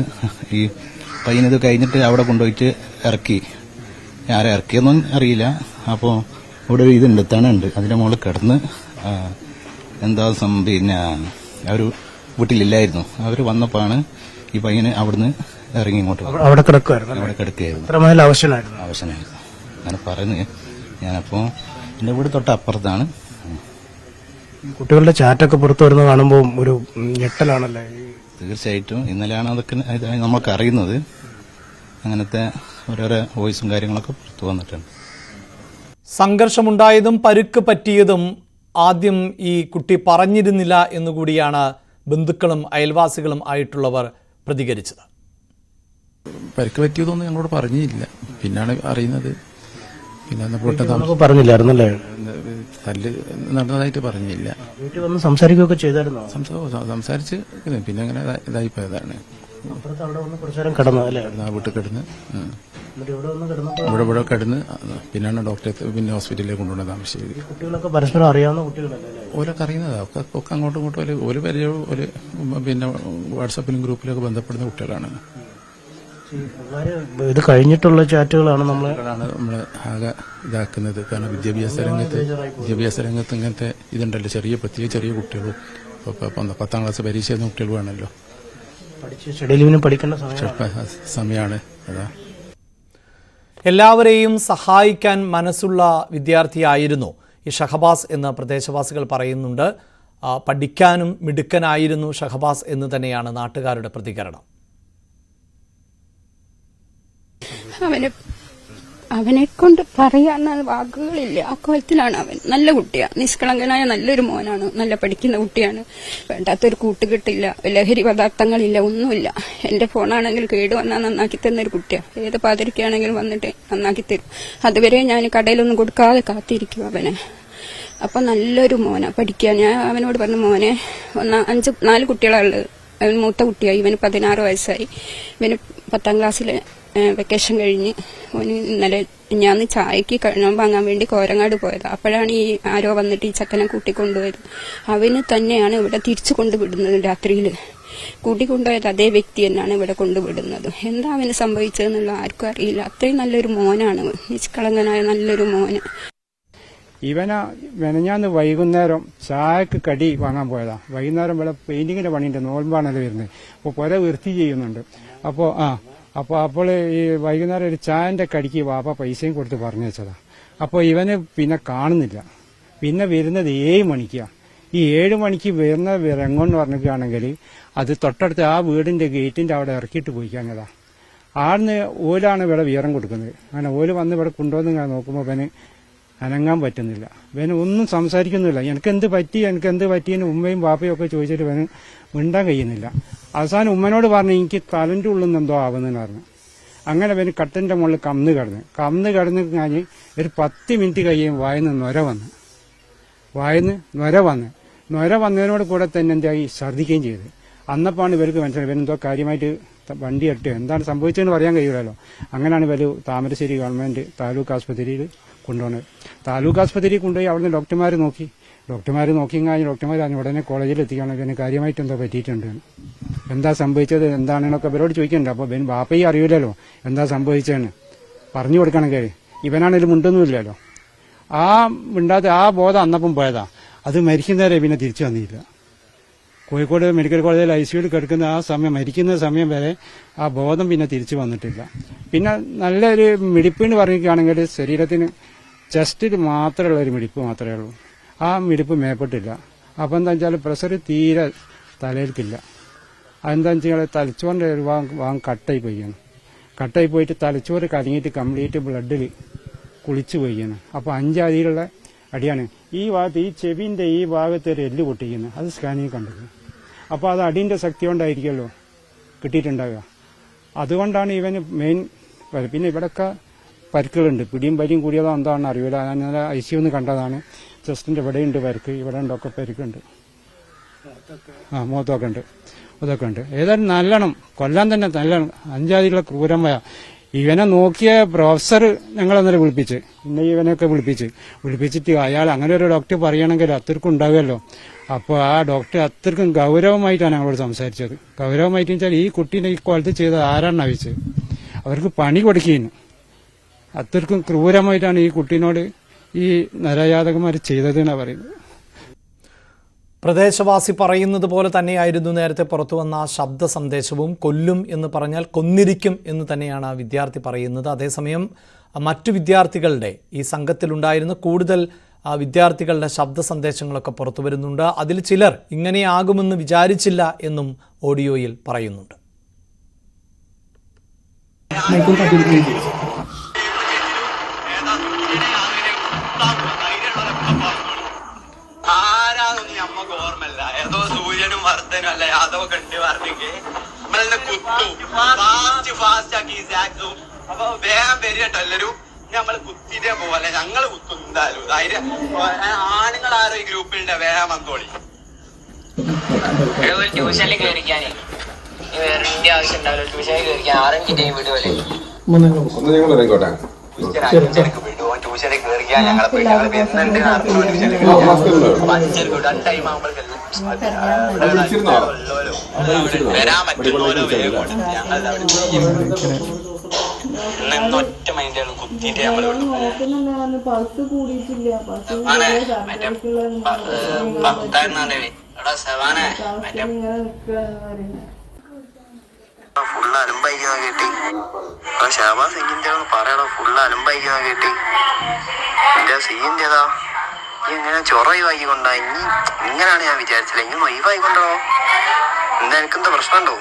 ഈ പയ്യനത് കഴിഞ്ഞിട്ട് അവിടെ കൊണ്ടുപോയിട്ട് ഇറക്കി. ആരെ ഇറക്കിയെന്നും അറിയില്ല. അപ്പോൾ ഇവിടെ ഒരു ഇതുണ്ട്, തണുണ്ട്, അതിന്റെ മുകളിൽ കിടന്ന് എന്താ പിന്നെ അവർ വീട്ടിലില്ലായിരുന്നു. അവർ വന്നപ്പോഴാണ് ഈ പയ്യന് അവിടുന്ന് ഇറങ്ങി ഇങ്ങോട്ട് അവിടെ കിടക്കുകയായിരുന്നു. അവശനായിരുന്നു അങ്ങനെ പറയുന്നത്. ഞാനപ്പോ എന്റെ വീട് തൊട്ട് അപ്പുറത്താണ്. കുട്ടികളുടെ ചാറ്റൊക്കെ പുറത്തു വരുന്നത് കാണുമ്പോൾ ഒരു ഞെട്ടലാണല്ലേ? തീർച്ചയായിട്ടും ഇന്നലെയാണ് അതൊക്കെ നമ്മൾക്ക് അറിയുന്നത്. അങ്ങനത്തെ ഓരോരോ വോയിസും കാര്യങ്ങളൊക്കെ പുറത്തു വന്നിട്ടുണ്ട്. സംഘർഷമുണ്ടായതും പരുക്ക് പറ്റിയതും ആദ്യം ഈ കുട്ടി പറഞ്ഞിരുന്നില്ല എന്നുകൂടിയാണ് ബന്ധുക്കളും അയൽവാസികളും ആയിട്ടുള്ളവർ പ്രതികരിച്ചത്. പരിക്ക് പറ്റിയതൊന്നും ഞങ്ങളോട് പറഞ്ഞില്ല, പിന്നാണ് അറിയുന്നത്. പിന്നെ പറഞ്ഞില്ലായിരുന്നല്ലേ? തല്ല് നടന്നതായിട്ട് പറഞ്ഞില്ല. വീട്ടിൽ വന്ന് സംസാരിക്കുകയൊക്കെ ചെയ്തായിരുന്നോ? സംസാരിച്ച് പിന്നെ അങ്ങനെ ഇതായി പോയതാണ്. വീട്ടിൽ കിടന്ന് ഇവിടെ കിടന്ന് പിന്നാണ് ഡോക്ടറെ പിന്നെ ഹോസ്പിറ്റലിലേക്ക് കൊണ്ടുപോകുന്നത്. താമരശ്ശേരി. കുട്ടികളൊക്കെ പരസ്പരം അറിയാവുന്ന കുട്ടികളല്ലേ? ഓരൊക്കെ അറിയുന്നതാ. ഒക്കെ അങ്ങോട്ടും ഇങ്ങോട്ടും ഒരു പരിചയം പിന്നെ വാട്സാപ്പിലും ഗ്രൂപ്പിലൊക്കെ ബന്ധപ്പെടുന്ന കുട്ടികളാണ്. ഇത് കഴിഞ്ഞിട്ടുള്ള ചാറ്റുകളാണ് നമ്മളെ ആകെ ഇതാക്കുന്നത്. കാരണം വിദ്യാഭ്യാസ രംഗത്ത് ഇങ്ങനത്തെ ഇതുണ്ടല്ലോ, പ്രത്യേക ചെറിയ കുട്ടികളും 10ാം ക്ലാസ് പരീക്ഷ ചെയ്യുന്ന കുട്ടികൾ വേണമല്ലോ. പഠിക്കേണ്ട സമയമാണ് അതാ. എല്ലാവരെയും സഹായിക്കാൻ മനസ്സുള്ള വിദ്യാർത്ഥിയായിരുന്നു ഈ ഷഹബാസ് എന്ന് പ്രദേശവാസികൾ പറയുന്നുണ്ട്. പഠിക്കാനും മിടുക്കനായിരുന്നു ഷഹബാസ് എന്ന് തന്നെയാണ് നാട്ടുകാരുടെ പ്രതികരണം. അവനെ കൊണ്ട് പറയാൻ വാക്കുകളില്ല. അക്കാലത്തിലാണ് അവൻ. നല്ല കുട്ടിയാണ്, നിഷ്കളങ്കനായ നല്ലൊരു മോനാണ്, നല്ല പഠിക്കുന്ന കുട്ടിയാണ്. വേണ്ടാത്തൊരു കൂട്ടുകെട്ടില്ല, ലഹരി പദാർത്ഥങ്ങളില്ല, ഒന്നുമില്ല. എന്റെ ഫോണാണെങ്കിൽ കേട് വന്നാൽ നന്നാക്കി തന്നൊരു കുട്ടിയാണ്. ഏത് പാതിരിക്കാണെങ്കിലും വന്നിട്ട് നന്നാക്കി തരും. അതുവരെ ഞാൻ കടയിലൊന്നും കൊടുക്കാതെ കാത്തിരിക്കും അവനെ. അപ്പൊ നല്ലൊരു മോനാ പഠിക്കാൻ. ഞാൻ അവനോട് പറഞ്ഞു, മോനെ 4 കുട്ടികളുള്ളത്. അവൻ മൂത്ത കുട്ടിയായി. ഇവന് 16 വയസ്സായി. ഇവന് 10ാം ക്ലാസ്സിലെ വെക്കേഷൻ കഴിഞ്ഞ് ഇന്നലെ ഞാൻ ചായക്ക് കഴിയാൻ വാങ്ങാൻ വേണ്ടി കോരങ്ങാട് പോയത്. അപ്പോഴാണ് ഈ ആരോ വന്നിട്ട് ഈ ചക്കനെ കൂട്ടിക്കൊണ്ടുപോയത്. അവന് തന്നെയാണ് ഇവിടെ തിരിച്ചു കൊണ്ടുവിടുന്നത്. രാത്രിയിൽ കൂട്ടിക്കൊണ്ടുപോയത് അതേ വ്യക്തി തന്നെയാണ് ഇവിടെ കൊണ്ടുവിടുന്നത്. എന്താ അവന് സംഭവിച്ചതെന്നുള്ള ആർക്കും അറിയില്ല. അത്രയും നല്ലൊരു മോനാണ്, നിഷ്കളങ്കനായ നല്ലൊരു മോന്. മെനഞ്ഞാന്ന് വൈകുന്നേരം ചായക്ക് കടി വാങ്ങാൻ പോയതാ. വൈകുന്നേരം ഇവിടെ പെയിന്റിങ്ങിന്റെ പണിയുണ്ട്, നോൽമ്പാണല്ലോ വരുന്നത്. അപ്പോൾ പുര വൃത്തി ചെയ്യുന്നുണ്ട്. അപ്പോൾ ഈ വൈകുന്നേരം ഒരു ചായന്റെ കടിക്ക് വാപ്പ പൈസയും കൊടുത്ത് പറഞ്ഞു വെച്ചതാ. അപ്പോൾ ഇവന് പിന്നെ കാണുന്നില്ല. പിന്നെ വരുന്നത് 7 മണിക്കാണ്. ഈ 7 മണിക്ക് വരുന്ന രംഗമെന്ന് പറഞ്ഞിട്ടാണെങ്കിൽ അത് തൊട്ടടുത്ത് ആ വീടിന്റെ ഗേറ്റിന്റെ അവിടെ ഇറക്കിയിട്ട് പോയിക്കാഞ്ഞതാ. ആടുന്ന് ഓലാണ് ഇവിടെ വിവരം കൊടുക്കുന്നത്. അങ്ങനെ ഓല് വന്ന് ഇവിടെ കൊണ്ടുവന്ന് നോക്കുമ്പോൾ ഇവന് അനങ്ങാൻ പറ്റുന്നില്ല. ഇവന് ഒന്നും സംസാരിക്കുന്നില്ല. എനിക്കെന്ത് പറ്റിയെന്ന് ഉമ്മയും ബാപ്പയും ഒക്കെ ചോദിച്ചിട്ട് ഇവന് മിണ്ടാൻ കഴിയുന്നില്ല. അവസാനം ഉമ്മനോട് പറഞ്ഞു, എനിക്ക് തലന്റെ ഉള്ളിൽ നിന്ന് എന്തോ ആവുന്നെന്ന് പറഞ്ഞു. അങ്ങനെ ഇവന് കട്ടിന്റെ മുകളിൽ കന്ന് കിടന്ന് കഴിഞ്ഞ് ഒരു 10 മിനിറ്റ് കഴിയും വായന്ന് നൊര വന്നതിനോട് കൂടെ തന്നെ എന്തായി ഛർദ്ദിക്കുകയും ചെയ്ത്. അന്നപ്പാണ് ഇവർക്ക് മനസ്സിലായി ഇവനെന്തോ കാര്യമായിട്ട് വണ്ടി ഇട്ട് എന്താണ് സംഭവിച്ചതെന്ന് പറയാൻ കഴിയില്ലല്ലോ. അങ്ങനെയാണ് ഇവർ താമരശ്ശേരി ഗവൺമെൻറ് താലൂക്ക് ആസ്പത്രിയിൽ കൊണ്ടുപോകുന്നത്. താലൂക്ക് ആസ്പത്രിയിൽ കൊണ്ടുപോയി അവിടുന്ന് ഡോക്ടർമാർ നോക്കി കഴിഞ്ഞ് ഡോക്ടർമാർ ഉടനെ കോളേജിൽ എത്തിക്കുകയാണ് ഇതിന് കാര്യമായിട്ട് എന്തോ പറ്റിയിട്ടുണ്ട്, എന്താ സംഭവിച്ചത് എന്താണെന്നൊക്കെ ഇവരോട് ചോദിക്കുന്നുണ്ട്. അപ്പോൾ ബാപ്പയും അറിയില്ലല്ലോ എന്താ സംഭവിച്ചതെന്ന് പറഞ്ഞു കൊടുക്കണമെങ്കിൽ. ഇവനാണെങ്കിലും മുണ്ടൊന്നുമില്ലല്ലോ. ആ മിണ്ടാത്ത ആ ബോധം അന്നപ്പം പോയതാ. അത് മരിക്കുന്നവരെ പിന്നെ തിരിച്ചു വന്നില്ല. കോഴിക്കോട് മെഡിക്കൽ കോളേജിൽ ICUവിൽ കിടക്കുന്ന ആ സമയം, മരിക്കുന്ന സമയം വരെ ആ ബോധം പിന്നെ തിരിച്ചു വന്നിട്ടില്ല. പിന്നെ നല്ലൊരു മിടിപ്പെന്ന് പറയുകയാണെങ്കിൽ ശരീരത്തിന് ചെസ്റ്റിൽ മാത്രമുള്ള ഒരു മിടിപ്പ് മാത്രമേ ഉള്ളൂ. ആ മിടിപ്പ് മേപ്പെട്ടില്ല. അപ്പം എന്താ വെച്ചാൽ പ്രഷർ തീരെ തലയിൽക്കില്ല. അതെന്താണെന്ന് വെച്ചാൽ തലച്ചോറിൻ്റെ ഒരു ഭാഗം കട്ടായി പോയിട്ട് തലച്ചോറ് കലങ്ങിയിട്ട് കംപ്ലീറ്റ് ബ്ലഡിൽ കുളിച്ചു പോയിയാണ്. അപ്പോൾ 5 അടിയിലുള്ള അടിയാണ്. ഈ ഭാഗത്ത് ഈ ചെവിൻ്റെ ഈ ഭാഗത്ത് ഒരു എല്ല് പൊട്ടിക്കുന്നത്, അത് സ്കാനിങ് കണ്ടത്. അപ്പോൾ അത് അടിൻ്റെ ശക്തി കൊണ്ടായിരിക്കുമല്ലോ കിട്ടിയിട്ടുണ്ടാവുക. അതുകൊണ്ടാണ് ഇവന് മെയിൻ. പിന്നെ ഇവിടെയൊക്കെ പരുക്കുകളുണ്ട്, പിടിയും പരിയും കൂടിയതോ എന്താണെന്ന് അറിയില്ല. ഞാൻ ICU കണ്ടതാണ്. ചെസ്റ്റിൻ്റെ ഇവിടെയുണ്ട് പരുക്ക്, ഇവിടെ ഉണ്ടൊക്കെ പരുക്കുണ്ട്. മുഖത്തൊക്കെ ഉണ്ട്, അതൊക്കെ ഉണ്ട്. ഏതായാലും നല്ലോണം കൊല്ലാൻ തന്നെ നല്ലോണം 5 അടിയിലുള്ള ക്രൂരമായ. ഇവനെ നോക്കിയ പ്രൊഫസർ ഞങ്ങളന്നേരം വിളിപ്പിച്ച്, ഇവനെയൊക്കെ വിളിപ്പിച്ചിട്ട് അയാൾ അങ്ങനെ ഒരു ഡോക്ടർ പറയുകയാണെങ്കിൽ അത്രക്കും ഉണ്ടാവുമല്ലോ. അപ്പോൾ ആ ഡോക്ടർ അത്രക്കും ഗൗരവമായിട്ടാണ് ഞങ്ങളോട് സംസാരിച്ചത്. ഗൗരവമായിട്ട് വെച്ചാൽ ഈ കുട്ടീനെ ഈ കോലത്ത് ചെയ്തത് ആരാണ് ആവശ്യം, അവർക്ക് പണി കൊടുക്കുന്നു. അത്രക്കും ക്രൂരമായിട്ടാണ് ഈ കുട്ടീനോട് ഈ നരജാതകന്മാർ ചെയ്തതെന്നാണ് പറയുന്നത്. പ്രദേശവാസി പറയുന്നത് പോലെ തന്നെയായിരുന്നു നേരത്തെ പുറത്തു വന്ന ആ ശബ്ദ സന്ദേശവും. കൊല്ലും എന്ന് പറഞ്ഞാൽ കൊന്നിരിക്കും എന്ന് തന്നെയാണ് ആ വിദ്യാർത്ഥി പറയുന്നത്. അതേസമയം മറ്റു വിദ്യാർത്ഥികളുടെ, ഈ സംഘത്തിലുണ്ടായിരുന്ന കൂടുതൽ വിദ്യാർത്ഥികളുടെ ശബ്ദ സന്ദേശങ്ങളൊക്കെ പുറത്തു വരുന്നുണ്ട്. അതിൽ ചിലർ ഇങ്ങനെയാകുമെന്ന് വിചാരിച്ചില്ല എന്നും ഓഡിയോയിൽ പറയുന്നുണ്ട്. ആരാന്നൊന്നും ഞമ്മക്ക് ഓർമ്മല്ല. ഏതോ സൂര്യനും വർദ്ധനും അല്ല യാദവ് കണ്ട് പറഞ്ഞെങ്കിൽ നമ്മളെന്നെ കുത്തു ഫാസ്റ്റ് ആക്കി സാക്സും. അപ്പൊ വേഗം വരികട്ടോ എല്ലാരും. നമ്മള് കുത്തിയിട്ടേ പോലെ ഞങ്ങള് കുത്തും എന്തായാലും. ധൈര്യം ആണുങ്ങളാരോ ഈ ഗ്രൂപ്പിലുണ്ട്, വേഗം വന്നോളി. ട്യൂഷനിൽ കയറിക്കാനേ വേറെ ആവശ്യം ഉണ്ടാവില്ല. ട്യൂഷനിൽ കയറിക്കാൻ 6 ടൈം വിടുവല്ലേ. ട്യൂഷനിൽ കയറിക്കാൻ ഞങ്ങളെ വരുന്നുണ്ട്. 5 ടൈം ആകുമ്പോഴേക്കും വരാൻ പറ്റുള്ളൂ. വേഗം ഞങ്ങൾ ഒറ്റ മൈൻഡാണ് കുത്തിയിട്ട് നമ്മൾ ഫുള്ള് അലമ്പായിരിക്കുന്ന കേട്ടി. ഷാബാസ് എങ്ങിന്റെ പറയണോ, ഫുള്ള് അലമ്പായിരിക്കുന്ന കേട്ടി. എന്റെ സീന്റേതാ ഈ ഇങ്ങനെ ചൊറയുവായിക്കൊണ്ടാ. ഇനി ഇങ്ങനെയാണ് ഞാൻ വിചാരിച്ചില്ല. ഇനി ഒഴിവായിക്കൊണ്ടോ. എന്താ എനിക്കെന്താ പ്രശ്നമുണ്ടോ?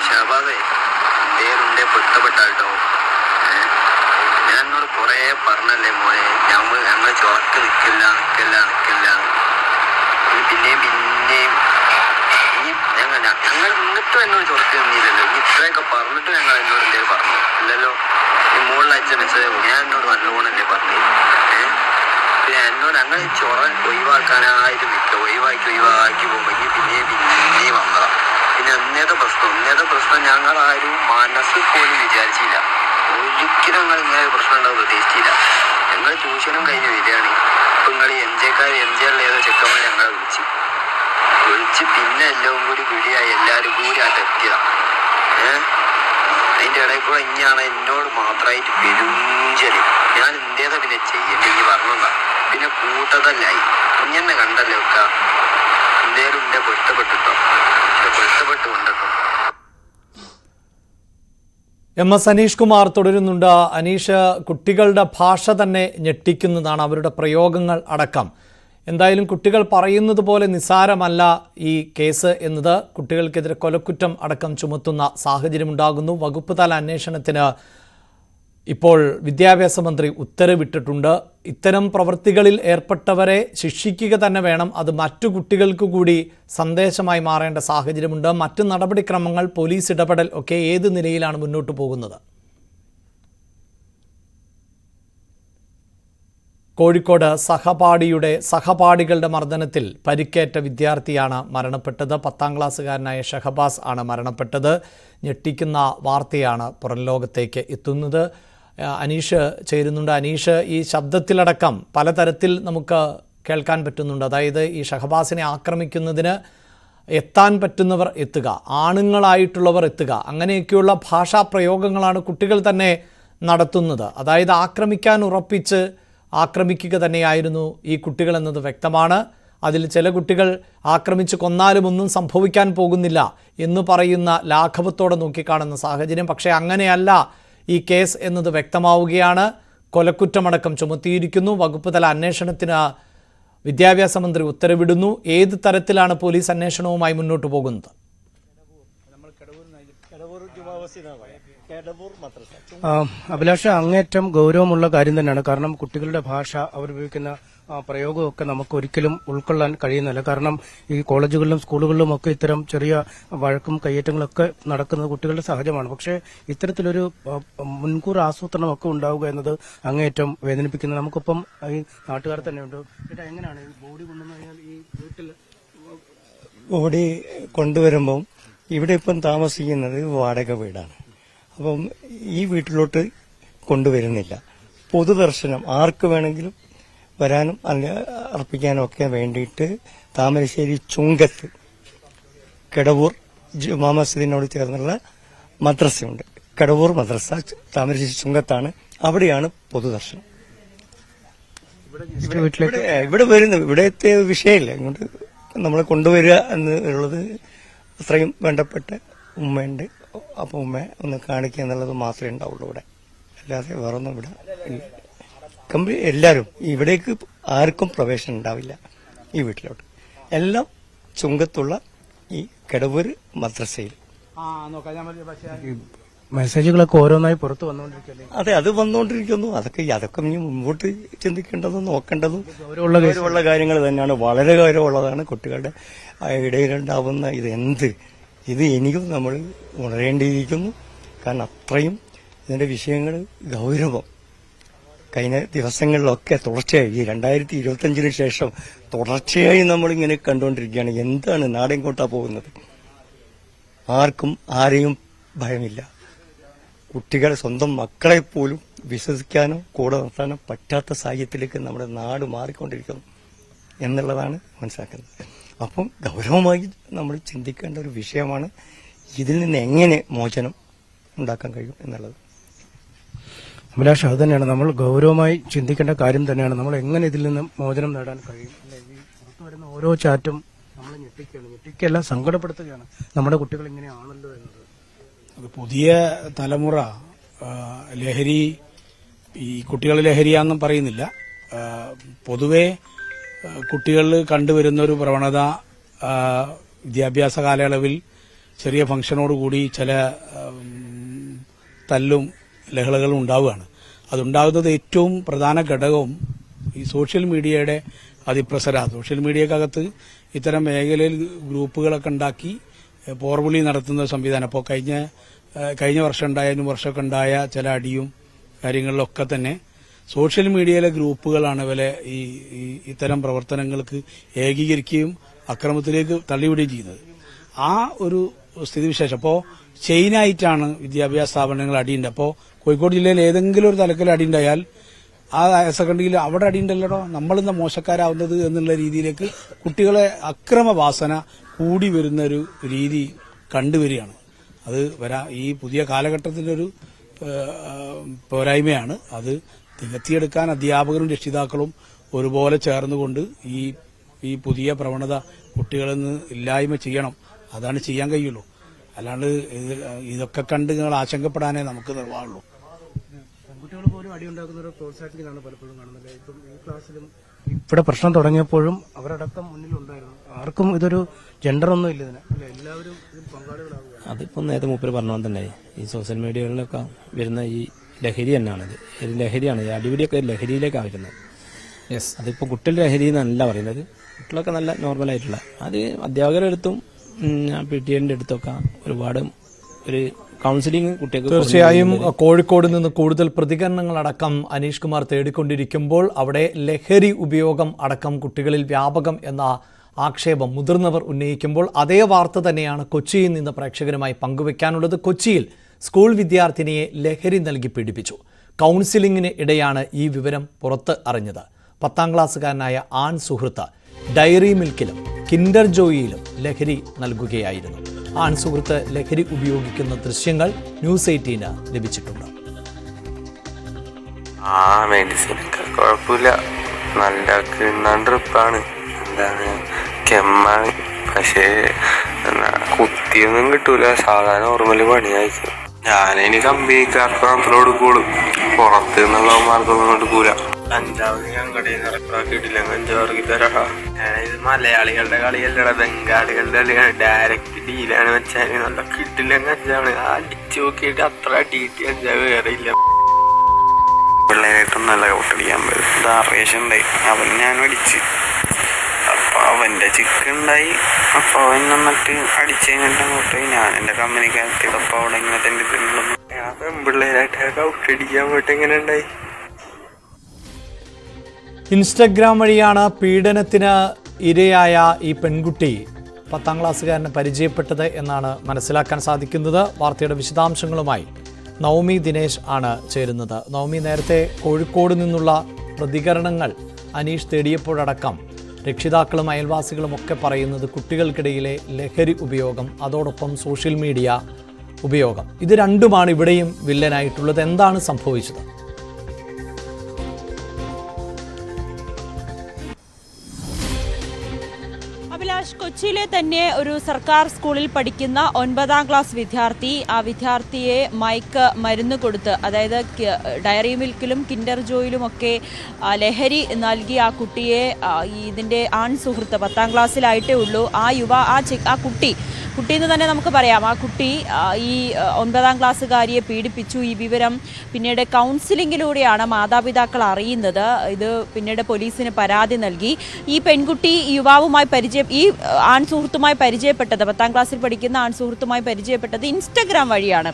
ഷാബാസേ എന്തേലുണ്ടേ പൊരുത്തപ്പെട്ടാട്ടോ. ഞാൻ എന്നോട് കൊറേ പറഞ്ഞല്ലേ മോനെ, ഞങ്ങൾ ചൊറക്ക് നിക്കില്ല. പിന്നെയും ഞങ്ങൾ നിന്നിട്ടും എന്നോട് ചൊറക്ക് നിന്നില്ലല്ലോ. ഇനി ഇത്രയൊക്കെ പറഞ്ഞിട്ടും ഞങ്ങൾ എന്നോട് എന്തേലും പറഞ്ഞു ഇല്ലല്ലോ. ഈ മുകളിൽ അയച്ച മെസ്സേജ് ഞാൻ എന്നോട് നല്ലോണല്ലേ പറഞ്ഞു. പിന്നെ എന്നോട് ഞങ്ങൾ ചൊറ ഒഴിവാക്കാനായിട്ട് നിൽക്കുക. ഒഴിവാക്കി പോകുമ്പോൾ പിന്നെയും വന്നതാ. പിന്നെ ഇന്നത്തെ പ്രശ്നം ഞങ്ങളാരും മനസ്സിൽ പോലും വിചാരിച്ചില്ല. ഒരിക്കലും ഞങ്ങൾ ഇങ്ങനെ ഒരു പ്രശ്നം ഉണ്ടാവും പ്രതീക്ഷിച്ചില്ല. ഞങ്ങൾ ട്യൂഷനും കഴിഞ്ഞ് വരികയാണ്. ഇപ്പൊ നിങ്ങൾ MJക്കാരിൽ ഏതോ ചെക്കന്മാർ ഞങ്ങളെ വിളിച്ച് പിന്നെ എല്ലാം കൂടി വിളിയായി. എല്ലാവരും കൂടി എത്തിയതാ. അതിന്റെ ഇടയിൽ കൂടെ ഇനിയാണ് എന്നോട് മാത്രമായിട്ട് പെരുഞ്ചല്. ഞാൻ എന്തേതാ പിന്നെ ചെയ്യേണ്ടി ഈ പറഞ്ഞതാ. പിന്നെ കൂട്ടതല്ലായി. കുഞ്ഞെന്നെ കണ്ടല്ലേ ഒക്കെ എന്തേലും എന്റെ പൊരുത്തപ്പെട്ടിട്ടോ. പൊരുത്തപ്പെട്ട് കൊണ്ടിട്ടോ. MS അനീഷ് കുമാർ തുടരുന്നുണ്ട്. അനീഷ്, കുട്ടികളുടെ ഭാഷ തന്നെ ഞെട്ടിക്കുന്നതാണ്, അവരുടെ പ്രയോഗങ്ങൾ അടക്കം. എന്തായാലും കുട്ടികൾ പറയുന്നത് പോലെ നിസ്സാരമല്ല ഈ കേസ് എന്നത്. കുട്ടികൾക്കെതിരെ കൊലക്കുറ്റം അടക്കം ചുമത്തുന്ന സാഹചര്യമുണ്ടാകുന്നു. വകുപ്പ് തല അന്വേഷണത്തിന് ഇപ്പോൾ വിദ്യാഭ്യാസ മന്ത്രി ഉത്തരവിട്ടിട്ടുണ്ട്. ഇത്തരം പ്രവൃത്തികളിൽ ഏർപ്പെട്ടവരെ ശിക്ഷിക്കുക തന്നെ വേണം. അത് മറ്റു കുട്ടികൾക്ക് കൂടി സന്ദേശമായി മാറേണ്ട സാഹചര്യമുണ്ട്. മറ്റു നടപടിക്രമങ്ങൾ, പോലീസ് ഇടപെടൽ ഒക്കെ ഏത് നിലയിലാണ് മുന്നോട്ട് പോകുന്നത്? കോഴിക്കോട് സഹപാഠികളുടെ മർദ്ദനത്തിൽ പരിക്കേറ്റ വിദ്യാർത്ഥിയാണ് മരണപ്പെട്ടത്. 10ാം ക്ലാസ്സുകാരനായ ഷഹബാസ് ആണ് മരണപ്പെട്ടത്. ഞെട്ടിക്കുന്ന വാർത്തയാണ് പുറം ലോകത്തേക്ക് എത്തുന്നത്. അനീഷ് ചേരുന്നുണ്ട്. അനീഷ്, ഈ ശബ്ദത്തിലടക്കം പലതരത്തിൽ നമുക്ക് കേൾക്കാൻ പറ്റുന്നുണ്ട്. അതായത് ഈ ഷഹബാസിനെ ആക്രമിക്കുന്നതിന് എത്താൻ പറ്റുന്നവർ എത്തുക, ആണുങ്ങളായിട്ടുള്ളവർ എത്തുക, അങ്ങനെയൊക്കെയുള്ള ഭാഷാ പ്രയോഗങ്ങളാണ് കുട്ടികൾ തന്നെ നടത്തുന്നത്. അതായത് ആക്രമിക്കാൻ ഉറപ്പിച്ച് ആക്രമിക്കുക തന്നെയായിരുന്നു ഈ കുട്ടികൾ എന്നത് വ്യക്തമാണ്. അതിൽ ചില കുട്ടികൾ ആക്രമിച്ച് കൊന്നാലും ഒന്നും സംഭവിക്കാൻ പോകുന്നില്ല എന്ന് പറയുന്ന ലാഘവത്തോടെ നോക്കിക്കാണുന്ന സാഹചര്യം. പക്ഷേ അങ്ങനെയല്ല ഈ കേസ് എന്നത് വ്യക്തമാവുകയാണ്. കൊലക്കുറ്റമടക്കം ചുമത്തിയിരിക്കുന്നു. വകുപ്പ് തല അന്വേഷണത്തിന് വിദ്യാഭ്യാസ മന്ത്രി ഉത്തരവിടുന്നു. ഏത് തരത്തിലാണ് പോലീസ് അന്വേഷണവുമായി മുന്നോട്ട് പോകുന്നത്? അഭിലാഷ, അങ്ങേറ്റം ഗൗരവമുള്ള കാര്യം തന്നെയാണ്. കാരണം കുട്ടികളുടെ ഭാഷ, അവർ ഉപയോഗിക്കുന്ന പ്രയോഗമൊക്കെ നമുക്ക് ഒരിക്കലും ഉൾക്കൊള്ളാൻ കഴിയുന്നില്ല. കാരണം ഈ കോളേജുകളിലും സ്കൂളുകളിലും ഒക്കെ ഇത്തരം ചെറിയ വഴക്കും കയ്യേറ്റങ്ങളൊക്കെ നടക്കുന്നത് കുട്ടികളുടെ സഹജമാണ്. പക്ഷേ ഇത്തരത്തിലൊരു മുൻകൂർ ആസൂത്രണമൊക്കെ ഉണ്ടാവുക എന്നത് അങ്ങേറ്റം വേദനിപ്പിക്കുന്നത്. നമുക്കിപ്പം ഈ നാട്ടുകാർ തന്നെയുണ്ട്. ചേട്ടാ, എങ്ങനെയാണ് ഈ ബോഡി കൊണ്ടുവന്നു കഴിഞ്ഞാൽ ഈ വീട്ടിൽ ബോഡി കൊണ്ടുവരുമ്പം ഇവിടെ ഇപ്പം താമസിക്കുന്നത് വാടക വീടാണ്. അപ്പം ഈ വീട്ടിലോട്ട് കൊണ്ടുവരുന്നില്ല. പൊതുദർശനം ആർക്ക് വേണമെങ്കിലും വരാനും അർപ്പിക്കാനും ഒക്കെ വേണ്ടിയിട്ട് താമരശ്ശേരി ചുങ്കത്ത് കടവൂർ ജുമാ മസ്ജിദിനോട് ചേർന്നുള്ള മദ്രസയുണ്ട്. കടവൂർ മദ്രസ താമരശ്ശേരി ചുങ്കത്താണ്. അവിടെയാണ് പൊതുദർശനം. ഇവിടെ വരുന്നത് ഇവിടത്തെ വിഷയമില്ല. ഇങ്ങോട്ട് നമ്മളെ കൊണ്ടുവരിക എന്നുള്ളത് അത്രയും വേണ്ടപ്പെട്ട ഉമ്മയുണ്ട്. അപ്പം ഉമ്മയെ ഒന്ന് കാണിക്കുക എന്നുള്ളത് മാത്രമേ ഉണ്ടാവുള്ളൂ ഇവിടെ. അല്ലാതെ വേറൊന്നും ഇവിടെ ഇല്ല. എല്ലാവരും ഇവിടേക്ക് ആർക്കും പ്രവേശനം ഉണ്ടാവില്ല ഈ വീട്ടിലോട്ട്. എല്ലാം ചുങ്കത്തുള്ള ഈ കടവൂർ മദ്രസയിൽ. മെസ്സേജുകളൊക്കെ ഓരോന്നായി പുറത്തു വന്നുകൊണ്ടിരിക്കുന്നു. അതെ, അത് വന്നുകൊണ്ടിരിക്കുന്നു. അതൊക്കെ ഇനി മുമ്പോട്ട് ചിന്തിക്കേണ്ടതും നോക്കേണ്ടതും ഗൗരവമുള്ള കാര്യങ്ങൾ തന്നെയാണ്. വളരെ ഗൗരവമുള്ളതാണ്. കുട്ടികളുടെ ഇടയിലുണ്ടാവുന്ന ഇത് എനിക്കും നമ്മൾ ഉണരേണ്ടിയിരിക്കുന്നു. കാരണം അത്രയും ഇതിന്റെ വിഷയങ്ങൾ ഗൗരവം. കഴിഞ്ഞ ദിവസങ്ങളിലൊക്കെ തുടർച്ചയായി ഈ 2025 ശേഷം തുടർച്ചയായി നമ്മളിങ്ങനെ കണ്ടുകൊണ്ടിരിക്കുകയാണ്. എന്താണ് നാടെങ്ങോട്ടാ പോകുന്നത്? ആർക്കും ആരെയും ഭയമില്ല. കുട്ടികളെ, സ്വന്തം മക്കളെ പോലും വിശ്വസിക്കാനോ കൂടെ നിർത്താനോ പറ്റാത്ത സാഹചര്യത്തിലേക്ക് നമ്മുടെ നാട് മാറിക്കൊണ്ടിരിക്കുന്നു എന്നുള്ളതാണ് മനസ്സിലാക്കുന്നത്. അപ്പം ഗൗരവമായി നമ്മൾ ചിന്തിക്കേണ്ട ഒരു വിഷയമാണ് ഇതിൽ നിന്ന് എങ്ങനെ മോചനം ഉണ്ടാക്കാൻ കഴിയും എന്നുള്ളത്. അഭിലാഷ്, അത് തന്നെയാണ് നമ്മൾ ഗൗരവമായി ചിന്തിക്കേണ്ട കാര്യം തന്നെയാണ്. നമ്മൾ എങ്ങനെ ഇതിൽ നിന്ന് മോചനം നേടാൻ കഴിയും? ഈ പുറത്തു വരുന്ന ഓരോ ചാറ്റും നമ്മളെ ഞെട്ടിക്കല്ല സങ്കടപ്പെടുത്തുകയാണ്. നമ്മുടെ കുട്ടികൾ ഇങ്ങനെയാണല്ലോ എന്നത്. അത് പുതിയ തലമുറ ലഹരി, ഈ കുട്ടികൾ ലഹരിയാണെന്നും പറയുന്നില്ല. പൊതുവെ കുട്ടികളിൽ കണ്ടുവരുന്ന ഒരു പ്രവണത വിദ്യാഭ്യാസ കാലയളവിൽ ചെറിയ ഫംഗ്ഷനോടുകൂടി ചില തല്ലും ലഹളകളും ഉണ്ടാവുകയാണ്. അതുണ്ടാകുന്നത് ഏറ്റവും പ്രധാന ഘടകവും ഈ സോഷ്യൽ മീഡിയയുടെ അതിപ്രസര. സോഷ്യൽ മീഡിയക്കകത്ത് ഇത്തരം മേഖലയിൽ ഗ്രൂപ്പുകളൊക്കെ ഉണ്ടാക്കി പോർവിളി നടത്തുന്ന സംവിധാനം. അപ്പോൾ കഴിഞ്ഞ വർഷം ഉണ്ടായതിനും വർഷമൊക്കെ ഉണ്ടായ ചില അടിയും കാര്യങ്ങളിലൊക്കെ തന്നെ സോഷ്യൽ മീഡിയയിലെ ഗ്രൂപ്പുകളാണ് ഇവരെ ഇത്തരം പ്രവർത്തനങ്ങൾക്ക് ഏകീകരിക്കുകയും അക്രമത്തിലേക്ക് തള്ളിവിടുകയും ചെയ്യുന്നത്. ആ ഒരു സ്ഥിതിവിശേഷം അപ്പോൾ ചെയിനായിട്ടാണ് വിദ്യാഭ്യാസ സ്ഥാപനങ്ങൾ അടിയുണ്ട്. അപ്പോൾ കോഴിക്കോട് ജില്ലയിൽ ഏതെങ്കിലും ഒരു തലത്തിൽ അടിയുണ്ടായാൽ ആ ഹയർ സെക്കൻഡറിയിൽ അവിടെ അടിയുണ്ടല്ലോ, നമ്മളിന്ന് മോശക്കാരാവുന്നത് എന്നുള്ള രീതിയിലേക്ക് കുട്ടികളെ അക്രമവാസന കൂടി വരുന്നൊരു രീതി കണ്ടുവരികയാണ്. അത് ഈ പുതിയ കാലഘട്ടത്തിൻ്റെ ഒരു പോരായ്മയാണ്. അത് തികത്തിയെടുക്കാൻ അധ്യാപകരും രക്ഷിതാക്കളും ഒരുപോലെ ചേർന്നുകൊണ്ട് ഈ പുതിയ പ്രവണത കുട്ടികളിൽ നിന്ന് ഇല്ലായ്മ ചെയ്യണം. അതാണ് ചെയ്യാൻ കഴിയുള്ളൂ. അല്ലാണ്ട് ഇതൊക്കെ കണ്ട് നിങ്ങൾ ആശങ്കപ്പെടാനേ നമുക്ക് നിർവാഹമുള്ളൂ. പെൺകുട്ടികൾ പോലും അടിയുണ്ടാക്കുന്നവരെ പ്രോത്സാഹിപ്പിക്കുന്നതാണ് പലപ്പോഴും കാണുന്നത്. ഇപ്പം ഈ ക്ലാസ്സിലും ഇവിടെ പ്രശ്നം തുടങ്ങിയപ്പോഴും അവരടക്കം മുന്നിലുണ്ടായിരുന്നു. ആർക്കും ഇതൊരു ജെൻഡറൊന്നും ഇല്ല ഇതിന്. എല്ലാവരും ഇതിൽ പങ്കാളികളാവുക. അതിപ്പം നേരത്തെ മൂപ്പര് പറഞ്ഞ തന്നെ ഈ സോഷ്യൽ മീഡിയകളിലൊക്കെ വരുന്ന ഈ ലഹരി തന്നെയാണിത്. ലഹരിയാണ്, ഈ അടിപിടിയൊക്കെ ലഹരിയിലേക്കാണ് വരുന്നത്. അതിപ്പോൾ കുട്ടികളുടെ ലഹരി എന്നല്ല പറയുന്നത്. കുട്ടികളൊക്കെ നല്ല നോർമലായിട്ടുള്ള അത് അധ്യാപകരുടെ അടുത്തും PTA അടുത്തൊക്കെ ഒരുപാട് ഒരു കൗൺസിലിംഗ് കുട്ടികൾക്ക് തീർച്ചയായും കോഴിക്കോട് നിന്ന് കൂടുതൽ പ്രതികരണങ്ങളടക്കം അനീഷ് കുമാർ തേടിക്കൊണ്ടിരിക്കുമ്പോൾ അവിടെ ലഹരി ഉപയോഗം അടക്കം കുട്ടികളിൽ വ്യാപകം എന്ന ആക്ഷേപം മുതിർന്നവർ ഉന്നയിക്കുമ്പോൾ അതേ വാർത്ത തന്നെയാണ് കൊച്ചിയിൽ നിന്ന് പ്രേക്ഷകരുമായി പങ്കുവെക്കാനുള്ളത്. കൊച്ചിയിൽ സ്കൂൾ വിദ്യാർത്ഥിനിയെ ലഹരി നൽകി പീഡിപ്പിച്ചു. കൗൺസിലിംഗിന് ഇടെയാണ് ഈ വിവരം പുറത്ത് അറിഞ്ഞത്. 10ാം ക്ലാസ്സുകാരനായ ആൺ സുഹൃത്ത് ഡയറി മിൽക്കിലും കിൻഡർ ജോയിയിലും ലഹരി നൽകുകയായിരുന്നു. ആൺ സുഹൃത്ത് ലഹരി ഉപയോഗിക്കുന്ന ദൃശ്യങ്ങൾ ന്യൂസ് 18 ലഭിച്ചിട്ടുണ്ട്. മെഡിസിനൊക്കെ കുഴപ്പമില്ല, നല്ല കിണ്ണാണ്, എന്താണ് കെമ്മാണ്, പക്ഷേ കുത്തിയൊന്നും കിട്ടൂല, സാധാരണ നോർമല് പണിയായിരിക്കും. ഞാനതിന് കമ്പനിക്കാർക്ക് മാത്രമേ കൊടുക്കുള്ളൂ, പുറത്ത് നിന്നുള്ളവന്മാർക്കൊന്നും കൊടുക്കൂല. കഞ്ചാവ് ഞാൻ കടയിൽ നിന്ന് ഇറക്കാക്കിയിട്ടില്ല, കഞ്ചാവ് ഇറക്കി തരാ. ഇത് മലയാളികളുടെ കളിയല്ലടാ, ബംഗാളികളുടെ കളിയാണ്, ഡയറക്റ്റ് ഡീലാണ് വെച്ചാൽ നല്ല കിട്ടില്ല കഞ്ചാവ്. അടിച്ചു നോക്കിയിട്ട് അത്ര അടിയിട്ട് കഞ്ചാവ് വേറെ ഇല്ല. പിള്ളേരായിട്ടും നല്ല ഔട്ടടിക്കാൻ പറ്റും. ധാറേഷൻ ഉണ്ടായി, അവൻ ഞാൻ അടിച്ച്, അപ്പൊ അവന്റെ ചിക്കുണ്ടായി. അപ്പൊ അവൻ നന്നിട്ട് അടിച്ചു കഴിഞ്ഞിട്ട് അങ്ങോട്ട് ഞാൻ എന്റെ കമ്പനിക്കാരത്തി അപ്പൊ അവിടെ ഇങ്ങനെ തന്നെ തിന്നുള്ളൂ. ഞാൻ പെൺപിള്ളേരായിട്ട് ഔട്ടടിക്കാൻ പോയിട്ട് എങ്ങനെ ഉണ്ടായി. ഇൻസ്റ്റഗ്രാം വഴിയാണ് പീഡനത്തിന് ഇരയായ ഈ പെൺകുട്ടി 10ാം ക്ലാസ്സുകാരനെ പരിചയപ്പെട്ടത് എന്നാണ് മനസ്സിലാക്കാൻ സാധിക്കുന്നത്. വാർത്തയുടെ വിശദാംശങ്ങളുമായി നവമി ദിനേശ് ആണ് ചേരുന്നത്. നവമി, നേരത്തെ കോഴിക്കോട് നിന്നുള്ള പ്രതികരണങ്ങൾ അനീഷ് തേടിയപ്പോഴടക്കം രക്ഷിതാക്കളും അയൽവാസികളും ഒക്കെ പറയുന്നത് കുട്ടികൾക്കിടയിലെ ലഹരി ഉപയോഗം, അതോടൊപ്പം സോഷ്യൽ മീഡിയ ഉപയോഗം, ഇത് രണ്ടുമാണ് ഇവിടെയും വില്ലനായിട്ടുള്ളത്. എന്താണ് സംഭവിച്ചത്? അഭിലാഷ്, കൊച്ചിയിലെ തന്നെ ഒരു സർക്കാർ സ്കൂളിൽ പഠിക്കുന്ന 9ാം ക്ലാസ് വിദ്യാർത്ഥി, ആ വിദ്യാർത്ഥിയെ മരുന്ന് കൊടുത്ത്, അതായത് ഡയറി മിൽക്കിലും കിൻഡർ ജോയിലുമൊക്കെ ലഹരി നൽകി ആ കുട്ടിയെ, ഇതിൻ്റെ ആൺ സുഹൃത്ത് 10ാം ക്ലാസ്സിലായിട്ടേ ഉള്ളൂ, ആ കുട്ടിയെന്ന് തന്നെ നമുക്ക് പറയാം, ആ കുട്ടി ഈ 9ാം ക്ലാസ്സുകാരിയെ പീഡിപ്പിച്ചു. ഈ വിവരം പിന്നീട് കൗൺസിലിങ്ങിലൂടെയാണ് മാതാപിതാക്കൾ അറിയുന്നത്. ഇത് പിന്നീട് പോലീസിന് പരാതി നൽകി. ഈ പെൺകുട്ടി ഈ ആൺ സുഹൃത്തുമായി പരിചയപ്പെട്ടത്, 10ാം ക്ലാസ്സിൽ പഠിക്കുന്ന ആൺ സുഹൃത്തുമായി പരിചയപ്പെട്ടത് ഇൻസ്റ്റഗ്രാം വഴിയാണ്.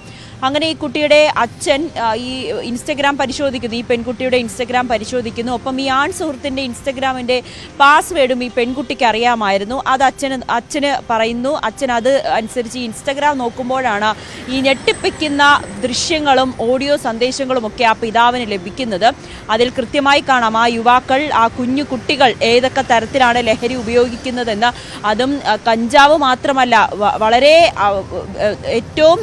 അങ്ങനെ ഈ കുട്ടിയുടെ അച്ഛൻ ഈ ഇൻസ്റ്റഗ്രാം പരിശോധിക്കുന്നു, ഈ പെൺകുട്ടിയുടെ ഇൻസ്റ്റഗ്രാം പരിശോധിക്കുന്നു. ഒപ്പം ഈ ആൺ സുഹൃത്തിൻ്റെ ഇൻസ്റ്റഗ്രാമിൻ്റെ പാസ്വേഡും ഈ പെൺകുട്ടിക്ക് അറിയാമായിരുന്നു. അത് അച്ഛന് പറയുന്നു. അച്ഛൻ അത് അനുസരിച്ച് ഇൻസ്റ്റഗ്രാം നോക്കുമ്പോഴാണ് ഈ ഞെട്ടിപ്പിക്കുന്ന ദൃശ്യങ്ങളും ഓഡിയോ സന്ദേശങ്ങളും ഒക്കെ ആ പിതാവിന് ലഭിക്കുന്നത്. അതിൽ കൃത്യമായി കാണാം ആ യുവാക്കൾ, ആ കുഞ്ഞു കുട്ടികൾ ഏതൊക്കെ തരത്തിലാണ് ലഹരി ഉപയോഗിക്കുന്നതെന്ന്. അതും കഞ്ചാവ് മാത്രമല്ല, വളരെ ഏറ്റവും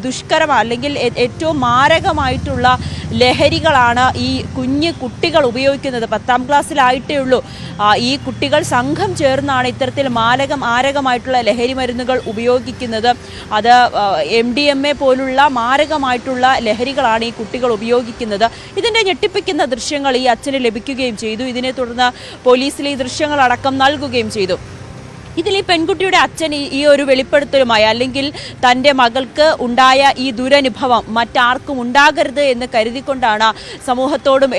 ദുഷ്കരമായ അല്ലെങ്കിൽ ഏറ്റവും മാരകമായിട്ടുള്ള ലഹരികളാണ് ഈ കുഞ്ഞു കുട്ടികൾ ഉപയോഗിക്കുന്നത്. 10ാം ക്ലാസ്സിലായിട്ടേ ഉള്ളൂ. ഈ കുട്ടികൾ സംഘം ചേർന്നാണ് ഇത്തരത്തിൽ മാരകമായിട്ടുള്ള ലഹരി മരുന്നുകൾ ഉപയോഗിക്കുന്നത്. അത് MDMA പോലുള്ള മാരകമായിട്ടുള്ള ലഹരികളാണ് ഈ കുട്ടികൾ ഉപയോഗിക്കുന്നത്. ഇതിൻ്റെ ഞെട്ടിപ്പിക്കുന്ന ദൃശ്യങ്ങൾ ഈ അച്ഛന് ലഭിക്കുകയും ചെയ്തു. ഇതിനെ തുടർന്ന് പോലീസിൽ ഈ ദൃശ്യങ്ങളടക്കം നൽകുകയും ചെയ്തു. ഇതിൽ ഈ പെൺകുട്ടിയുടെ അച്ഛൻ ഈ ഒരു വെളിപ്പെടുത്തലുമായി, അല്ലെങ്കിൽ തൻ്റെ മകൾക്ക് ഉണ്ടായ ഈ ദുരനുഭവം മറ്റാർക്കും ഉണ്ടാകരുത് എന്ന് കരുതിക്കൊണ്ടാണ് സമൂഹത്തോടും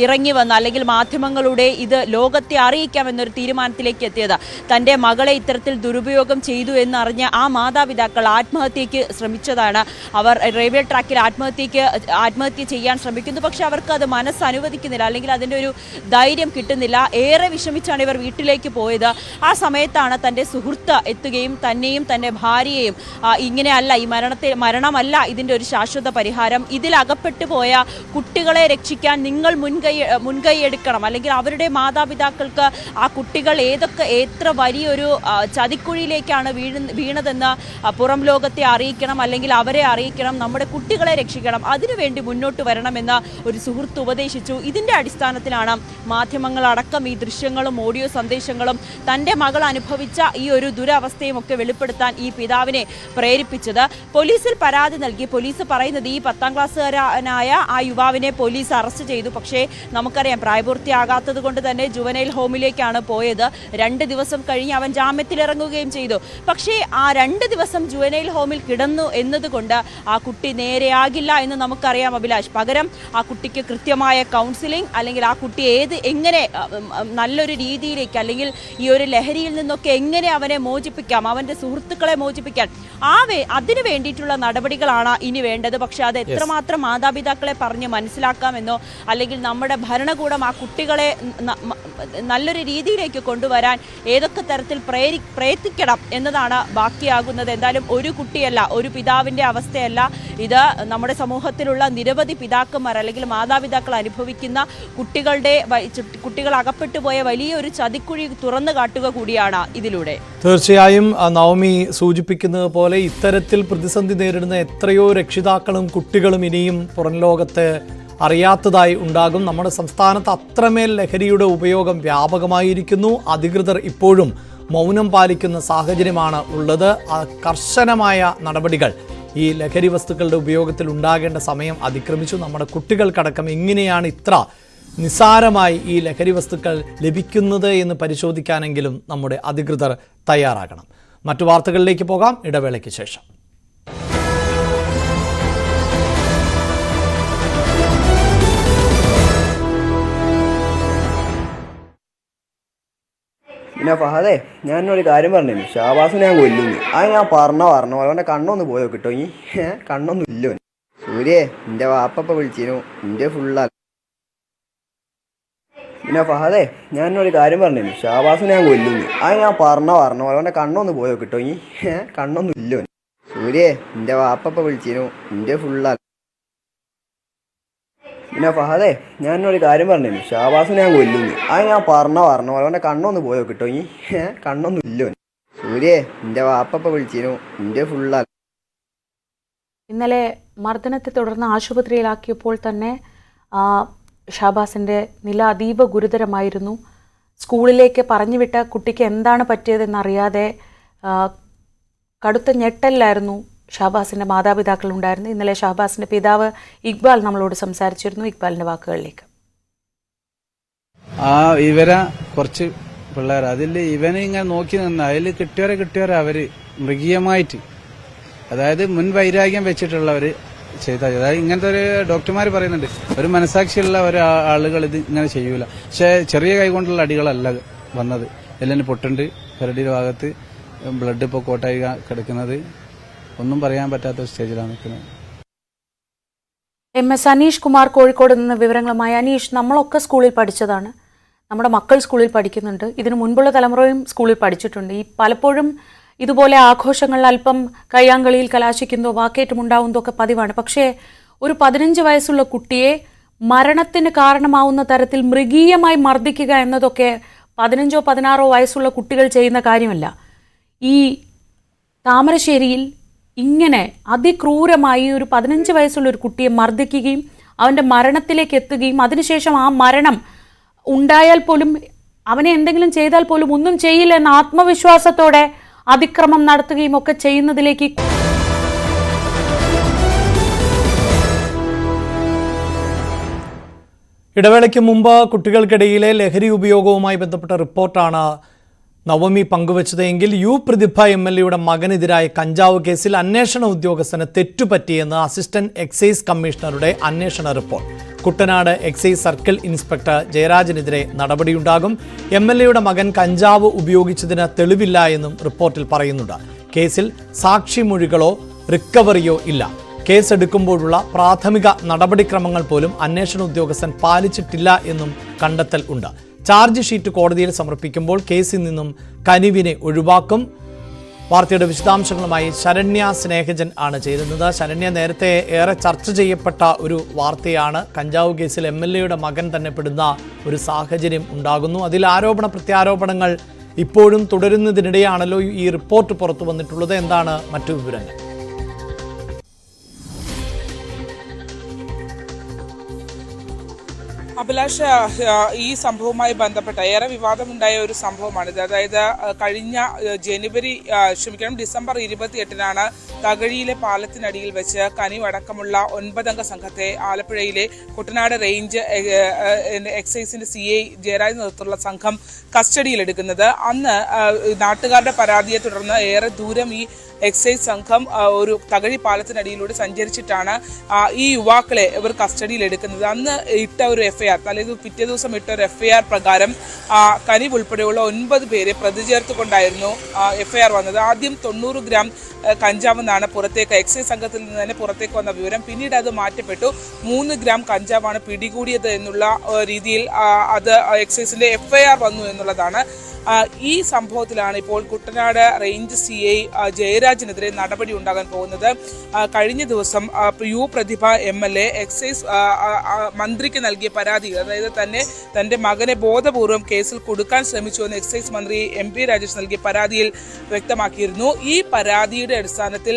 ഇറങ്ങി വന്ന, അല്ലെങ്കിൽ മാധ്യമങ്ങളുടെ ഇത് ലോകത്തെ അറിയിക്കാമെന്നൊരു തീരുമാനത്തിലേക്ക് എത്തിയത്. തൻ്റെ മകളെ ഇത്തരത്തിൽ ദുരുപയോഗം ചെയ്തു എന്നറിഞ്ഞ ആ മാതാപിതാക്കൾ ആത്മഹത്യയ്ക്ക് ശ്രമിച്ചതാണ്. അവർ റെയിൽവേ ട്രാക്കിൽ ആത്മഹത്യ ചെയ്യാൻ ശ്രമിക്കുന്നു. പക്ഷെ അവർക്ക് അത് മനസ്സ് അനുവദിക്കുന്നില്ല, അല്ലെങ്കിൽ അതിൻ്റെ ഒരു ധൈര്യം കിട്ടുന്നില്ല. ഏറെ വിഷമിച്ചാണ് ഇവർ വീട്ടിലേക്ക് പോയത്. ആ സമയത്താണ് തൻ്റെ സുഹൃത്ത് എത്തുകയും തന്നെയും തൻ്റെ ഭാര്യയെയും, ഇങ്ങനെയല്ല, ഈ മരണമല്ല ഇതിൻ്റെ ഒരു ശാശ്വത പരിഹാരം, ഇതിൽ അകപ്പെട്ടു പോയ കുട്ടികളെ രക്ഷിക്കാൻ നിങ്ങൾ മുൻകൈ എടുക്കണം, അല്ലെങ്കിൽ അവരുടെ മാതാപിതാക്കൾക്ക് ആ കുട്ടികൾ എത്ര വലിയൊരു ചതിക്കുഴിയിലേക്കാണ് വീണതെന്ന് പുറം ലോകത്തെ അറിയിക്കണം, അല്ലെങ്കിൽ അവരെ അറിയിക്കണം, നമ്മുടെ കുട്ടികളെ രക്ഷിക്കണം, അതിനുവേണ്ടി മുന്നോട്ട് വരണമെന്ന് ഒരു സുഹൃത്ത് ഉപദേശിച്ചു. ഇതിൻ്റെ അടിസ്ഥാനത്തിലാണ് മാധ്യമങ്ങളടക്കം ഈ ദൃശ്യങ്ങളും ഓഡിയോ സന്ദേശങ്ങളും തൻ്റെ മകൾ അനുഭവിച്ച ഈ ഒരു ദുരവസ്ഥയും ഒക്കെ വെളിപ്പെടുത്താൻ ഈ പിതാവിനെ പ്രേരിപ്പിച്ചത്. പോലീസിൽ പരാതി നൽകി. പോലീസ് പറയുന്നത് ഈ 10ാം ക്ലാസ്സുകാരനായ ആ യുവാവിനെ പോലീസ് അറസ്റ്റ് ചെയ്തു. പക്ഷേ നമുക്കറിയാം, പ്രായപൂർത്തിയാകാത്തത് കൊണ്ട് തന്നെ ജുവനൈൽ ഹോമിലേക്കാണ് പോയത്. 2 ദിവസം കഴിഞ്ഞ് അവൻ ജാമ്യത്തിലിറങ്ങുകയും ചെയ്തു. പക്ഷേ ആ 2 ദിവസം ജുവനൈൽ ഹോമിൽ കിടന്നു എന്നതുകൊണ്ട് ആ കുട്ടി നേരെയാകില്ല എന്ന് നമുക്കറിയാം അഭിലാഷ്. പകരം ആ കുട്ടിക്ക് കൃത്യമായ കൗൺസിലിംഗ്, അല്ലെങ്കിൽ ആ കുട്ടി എങ്ങനെ നല്ലൊരു രീതിയിലേക്ക്, അല്ലെങ്കിൽ ഈ ഒരു ലഹരിയിൽ നിന്നൊക്കെ നിന്നൊക്കെ എങ്ങനെ അവനെ മോചിപ്പിക്കാം, അവൻ്റെ സുഹൃത്തുക്കളെ മോചിപ്പിക്കാൻ അതിനു വേണ്ടിയിട്ടുള്ള നടപടികളാണ് ഇനി വേണ്ടത്. പക്ഷെ അത് എത്രമാത്രം മാതാപിതാക്കളെ പറഞ്ഞ് മനസ്സിലാക്കാമെന്നോ അല്ലെങ്കിൽ നമ്മുടെ ഭരണകൂടം ആ കുട്ടികളെ നല്ലൊരു രീതിയിലേക്ക് കൊണ്ടുവരാൻ ഏതൊക്കെ തരത്തിൽ പ്രയത്നിക്കണം എന്നതാണ് ബാക്കിയാകുന്നത്. എന്തായാലും ഒരു കുട്ടിയല്ല, ഒരു പിതാവിൻ്റെ അവസ്ഥയല്ല ഇത്. നമ്മുടെ സമൂഹത്തിലുള്ള നിരവധി പിതാക്കന്മാർ അല്ലെങ്കിൽ മാതാപിതാക്കൾ അനുഭവിക്കുന്ന കുട്ടികൾ അകപ്പെട്ടു പോയ വലിയൊരു ചതിക്കുഴി തുറന്നു കാട്ടുക കൂടിയാണ് ഇതിലൂടെ. തീർച്ചയായും നവമി സൂചിപ്പിക്കുന്നത് പോലെ ഇത്തരത്തിൽ പ്രതിസന്ധി നേരിടുന്ന എത്രയോ രക്ഷിതാക്കളും കുട്ടികളും ഇനിയും പുറം ലോകത്തെ അറിയാത്തതായി ഉണ്ടാകും. നമ്മുടെ സംസ്ഥാനത്ത് അത്രമേൽ ലഹരിയുടെ ഉപയോഗം വ്യാപകമായിരിക്കുന്നു. അധികൃതർ ഇപ്പോഴും മൗനം പാലിക്കുന്ന സാഹചര്യമാണ് ഉള്ളത്. കർശനമായ നടപടികൾ ഈ ലഹരി വസ്തുക്കളുടെ ഉപയോഗത്തിൽ ഉണ്ടാകേണ്ട സമയം അതിക്രമിച്ചു. നമ്മുടെ കുട്ടികൾക്കടക്കം എങ്ങനെയാണ് ഇത്ര നിസ്സാരമായി ഈ ലഹരി വസ്തുക്കൾ ലഭിക്കുന്നത് എന്ന് പരിശോധിക്കാനെങ്കിലും നമ്മുടെ അധികൃതർ തയ്യാറാകണം. മറ്റു വാർത്തകളിലേക്ക് പോകാം ഇടവേളയ്ക്ക് ശേഷം. പിന്നെ ഫഹദേ, ഞാനൊരു കാര്യം പറഞ്ഞു, ഷാബാസിനെ ഞാൻ കൊല്ലുന്നു. അത് ഞാൻ പറഞ്ഞ പോലെ അവൻ്റെ കണ്ണൊന്ന് പോയോ കിട്ടോ? ഈ കണ്ണൊന്നും ഇല്ലോ. സൂര്യേ, എൻ്റെ വാപ്പ വിളിച്ചിരുന്നു, എൻ്റെ ഫുള്ളാ. പിന്നെ ഫഹദേ, ഞാനൊരു കാര്യം പറഞ്ഞു, ഷാബാസിനെ ഞാൻ കൊല്ലുന്നു. അത് ഞാൻ പറഞ്ഞ പോലെ അവൻ്റെ കണ്ണൊന്ന് പോയോ കിട്ടോ? ഈ കണ്ണൊന്നും ഇല്ലോ. സൂര്യേ, എൻ്റെ വാപ്പ വിളിച്ചിരുന്നു, എൻ്റെ ഫുള്ളാ. പിന്നെ ഫഹദേ, ഞാനൊരു കാര്യം പറഞ്ഞു, ഷാബാസിനെ ഞാൻ കൊല്ലുന്നു. അത് ഞാൻ പറഞ്ഞ പോലെ അവൻ്റെ കണ്ണൊന്ന് പോയോ കിട്ടോ? ഈ കണ്ണൊന്നും ഇല്ലോ. സൂര്യേ, എൻ്റെ വാപ്പ വിളിച്ചിരുന്നു, എൻ്റെ ഫുള്ളാ. ഇന്നലെ മർദ്ദനത്തെ തുടർന്ന് ആശുപത്രിയിലാക്കിയപ്പോൾ തന്നെ ഷാബാസിൻ്റെ നില അതീവ ഗുരുതരമായിരുന്നു. സ്കൂളിലേക്ക് പറഞ്ഞുവിട്ട കുട്ടിക്ക് എന്താണ് പറ്റിയതെന്നറിയാതെ കടുത്ത ഞെട്ടലിലായിരുന്നു ഷാബാസിൻ്റെ മാതാപിതാക്കൾ ഉണ്ടായിരുന്നു. ഇന്നലെ ഷാബാസിൻ്റെ പിതാവ് ഇക്ബാൽ നമ്മളോട് സംസാരിച്ചിരുന്നു. ഇക്ബാലിൻ്റെ വാക്കുകളിലേക്ക്. ഇവരെ കുറച്ച് പിള്ളേർ അതിൽ ഇവനെ ഇങ്ങനെ നോക്കി നിന്ന് അതിൽ കിട്ടിയവരെ അവര് മൃഗീയമായിട്ട്, അതായത് മുൻ വൈരാഗ്യം വെച്ചിട്ടുള്ളവർ ചെയ്ത, അതായത് ഇങ്ങനത്തെ ഒരു ഡോക്ടർമാർ പറയുന്നുണ്ട്, ഒരു മനസാക്ഷിയുള്ള ഒരാളുകൾ ഇത് ഇങ്ങനെ ചെയ്യൂല. പക്ഷെ ചെറിയ കൈകൊണ്ടുള്ള അടികളല്ല വന്നത്, എല്ലാം പൊട്ടുണ്ട്, പെരടിയുടെ ഭാഗത്ത് ബ്ലഡ് ഇപ്പോൾ കോട്ടായി കിടക്കുന്നത്, ഒന്നും പറയാൻ പറ്റാത്ത സ്റ്റേജിലാണ് നിൽക്കുന്നത്. MS അനീഷ് കുമാർ കോഴിക്കോട് നിന്ന് വിവരങ്ങളുമായി. അനീഷ്, നമ്മളൊക്കെ സ്കൂളിൽ പഠിച്ചതാണ്, നമ്മുടെ മക്കൾ സ്കൂളിൽ പഠിക്കുന്നുണ്ട്, ഇതിനു മുൻപുള്ള തലമുറയും സ്കൂളിൽ പഠിച്ചിട്ടുണ്ട്. ഈ പലപ്പോഴും ഇതുപോലെ ആഘോഷങ്ങൾ അല്പം കയ്യാങ്കളിയിൽ കലാശിക്കുന്നതോ വാക്കേറ്റമുണ്ടാവുന്നതോ ഒക്കെ പതിവാണ്. പക്ഷേ ഒരു 15 വയസ്സുള്ള കുട്ടിയെ മരണത്തിന് കാരണമാവുന്ന തരത്തിൽ മൃഗീയമായി മർദ്ദിക്കുക എന്നതൊക്കെ 15ഓ 16ഓ വയസ്സുള്ള കുട്ടികൾ ചെയ്യുന്ന കാര്യമല്ല. ഈ താമരശ്ശേരിയിൽ ഇങ്ങനെ അതിക്രൂരമായി ഒരു 15 വയസ്സുള്ള ഒരു കുട്ടിയെ മർദ്ദിക്കുകയും അവൻ്റെ മരണത്തിലേക്ക് എത്തുകയും അതിനുശേഷം ആ മരണം ഉണ്ടായാൽ പോലും അവനെ എന്തെങ്കിലും ചെയ്താൽ പോലും ഒന്നും ചെയ്യില്ല എന്ന ആത്മവിശ്വാസത്തോടെ അതിക്രമം നടത്തുകയും ഒക്കെ ചെയ്യുന്നതിലേക്ക് ഇടവേളയ്ക്ക് മുമ്പ് കുട്ടികൾക്കിടയിലെ ലഹരി ഉപയോഗവുമായി ബന്ധപ്പെട്ട റിപ്പോർട്ടാണ് നവമി പങ്കുവച്ചതെങ്കിൽ പ്രതിഭ MLAയുടെ മകനെതിരായ കഞ്ചാവ് കേസിൽ അന്വേഷണ ഉദ്യോഗസ്ഥന് തെറ്റുപറ്റിയെന്ന് അസിസ്റ്റന്റ് എക്സൈസ് കമ്മീഷണറുടെ അന്വേഷണ report. Kuttanad excise circle inspector ജയരാജനെതിരെ നടപടിയുണ്ടാകും. MLAയുടെ മകൻ കഞ്ചാവ് ഉപയോഗിച്ചതിന് തെളിവില്ല എന്നും റിപ്പോർട്ടിൽ പറയുന്നുണ്ട്. കേസിൽ സാക്ഷിമൊഴികളോ റിക്കവറിയോ ഇല്ല. കേസെടുക്കുമ്പോഴുള്ള പ്രാഥമിക നടപടിക്രമങ്ങൾ പോലും അന്വേഷണ ഉദ്യോഗസ്ഥൻ പാലിച്ചിട്ടില്ല എന്നും കണ്ടെത്തൽ ഉണ്ട്. ചാർജ് ഷീറ്റ് കോടതിയിൽ സമർപ്പിക്കുമ്പോൾ കേസിൽ നിന്നും കനിവിനെ ഒഴിവാക്കും. വാർത്തയുടെ വിശദാംശങ്ങളുമായി ശരണ്യ സ്നേഹജൻ ആണ് ചേരുന്നത്. ശരണ്യ, നേരത്തെ ഏറെ ചർച്ച ചെയ്യപ്പെട്ട ഒരു വാർത്തയാണ്. കഞ്ചാവ് കേസിൽ MLAയുടെ മകൻ തന്നെ പെടുന്ന ഒരു സാഹചര്യം ഉണ്ടാകുന്നു. അതിൽ ആരോപണ പ്രത്യാരോപണങ്ങൾ ഇപ്പോഴും തുടരുന്നതിനിടെയാണല്ലോ ഈ റിപ്പോർട്ട് പുറത്തു വന്നിട്ടുള്ളത്. എന്താണ് മറ്റു വിവരങ്ങൾ? അഭിലാഷ്, ഈ സംഭവവുമായി ബന്ധപ്പെട്ട ഏറെ വിവാദമുണ്ടായ ഒരു സംഭവമാണിത്. അതായത് കഴിഞ്ഞ ഡിസംബർ 28-നാണ് തകഴിയിലെ പാലത്തിനടിയിൽ വെച്ച് കനിവടക്കമുള്ള 9 അംഗ സംഘത്തെ ആലപ്പുഴയിലെ കുട്ടനാട് റേഞ്ച് എക്സൈസിന്റെ CI ജയരാജ് നേതൃത്വത്തിലുള്ള സംഘം കസ്റ്റഡിയിലെടുക്കുന്നത്. അന്ന് നാട്ടുകാരുടെ പരാതിയെ തുടർന്ന് ഏറെ ദൂരം ഈ എക്സൈസ് സംഘം ഒരു തകഴി പാലത്തിനടിയിലൂടെ സഞ്ചരിച്ചിട്ടാണ് ഈ യുവാക്കളെ ഇവർ കസ്റ്റഡിയിൽ എടുക്കുന്നത്. അന്ന് ഇട്ട ഒരു FIR, പിറ്റേ ദിവസം ഇട്ട ഒരു FIR പ്രകാരം കനിവ് ഉൾപ്പെടെയുള്ള 9 പേരെ പ്രതി ചേർത്തുകൊണ്ടായിരുന്നു FIR വന്നത്. ആദ്യം 90 ഗ്രാം കഞ്ചാവെന്നാണ് പുറത്തേക്ക് എക്സൈസ് സംഘത്തിൽ നിന്ന് തന്നെ പുറത്തേക്ക് വന്ന വിവരം. പിന്നീട് അത് മാറ്റപ്പെട്ടു. 3 ഗ്രാം കഞ്ചാവാണ് പിടികൂടിയത് എന്നുള്ള രീതിയിൽ അത് എക്സൈസിന്റെ FIR വന്നു എന്നുള്ളതാണ്. ഈ സംഭവത്തിലാണ് ഇപ്പോൾ കുട്ടനാട് റേഞ്ച് CI ജയരാജിനെതിരെ നടപടി ഉണ്ടാകാൻ പോകുന്നത്. കഴിഞ്ഞ ദിവസം യു പ്രതിഭ MLA എക്സൈസ് മന്ത്രിക്ക് നൽകിയ പരാതി, അതായത് തന്റെ മകനെ ബോധപൂർവം കേസിൽ കൊടുക്കാൻ ശ്രമിച്ചുവെന്ന് എക്സൈസ് മന്ത്രി MP രാജേഷ് നൽകിയ പരാതിയിൽ വ്യക്തമാക്കിയിരുന്നു. ഈ പരാതിയുടെ അടിസ്ഥാനത്തിൽ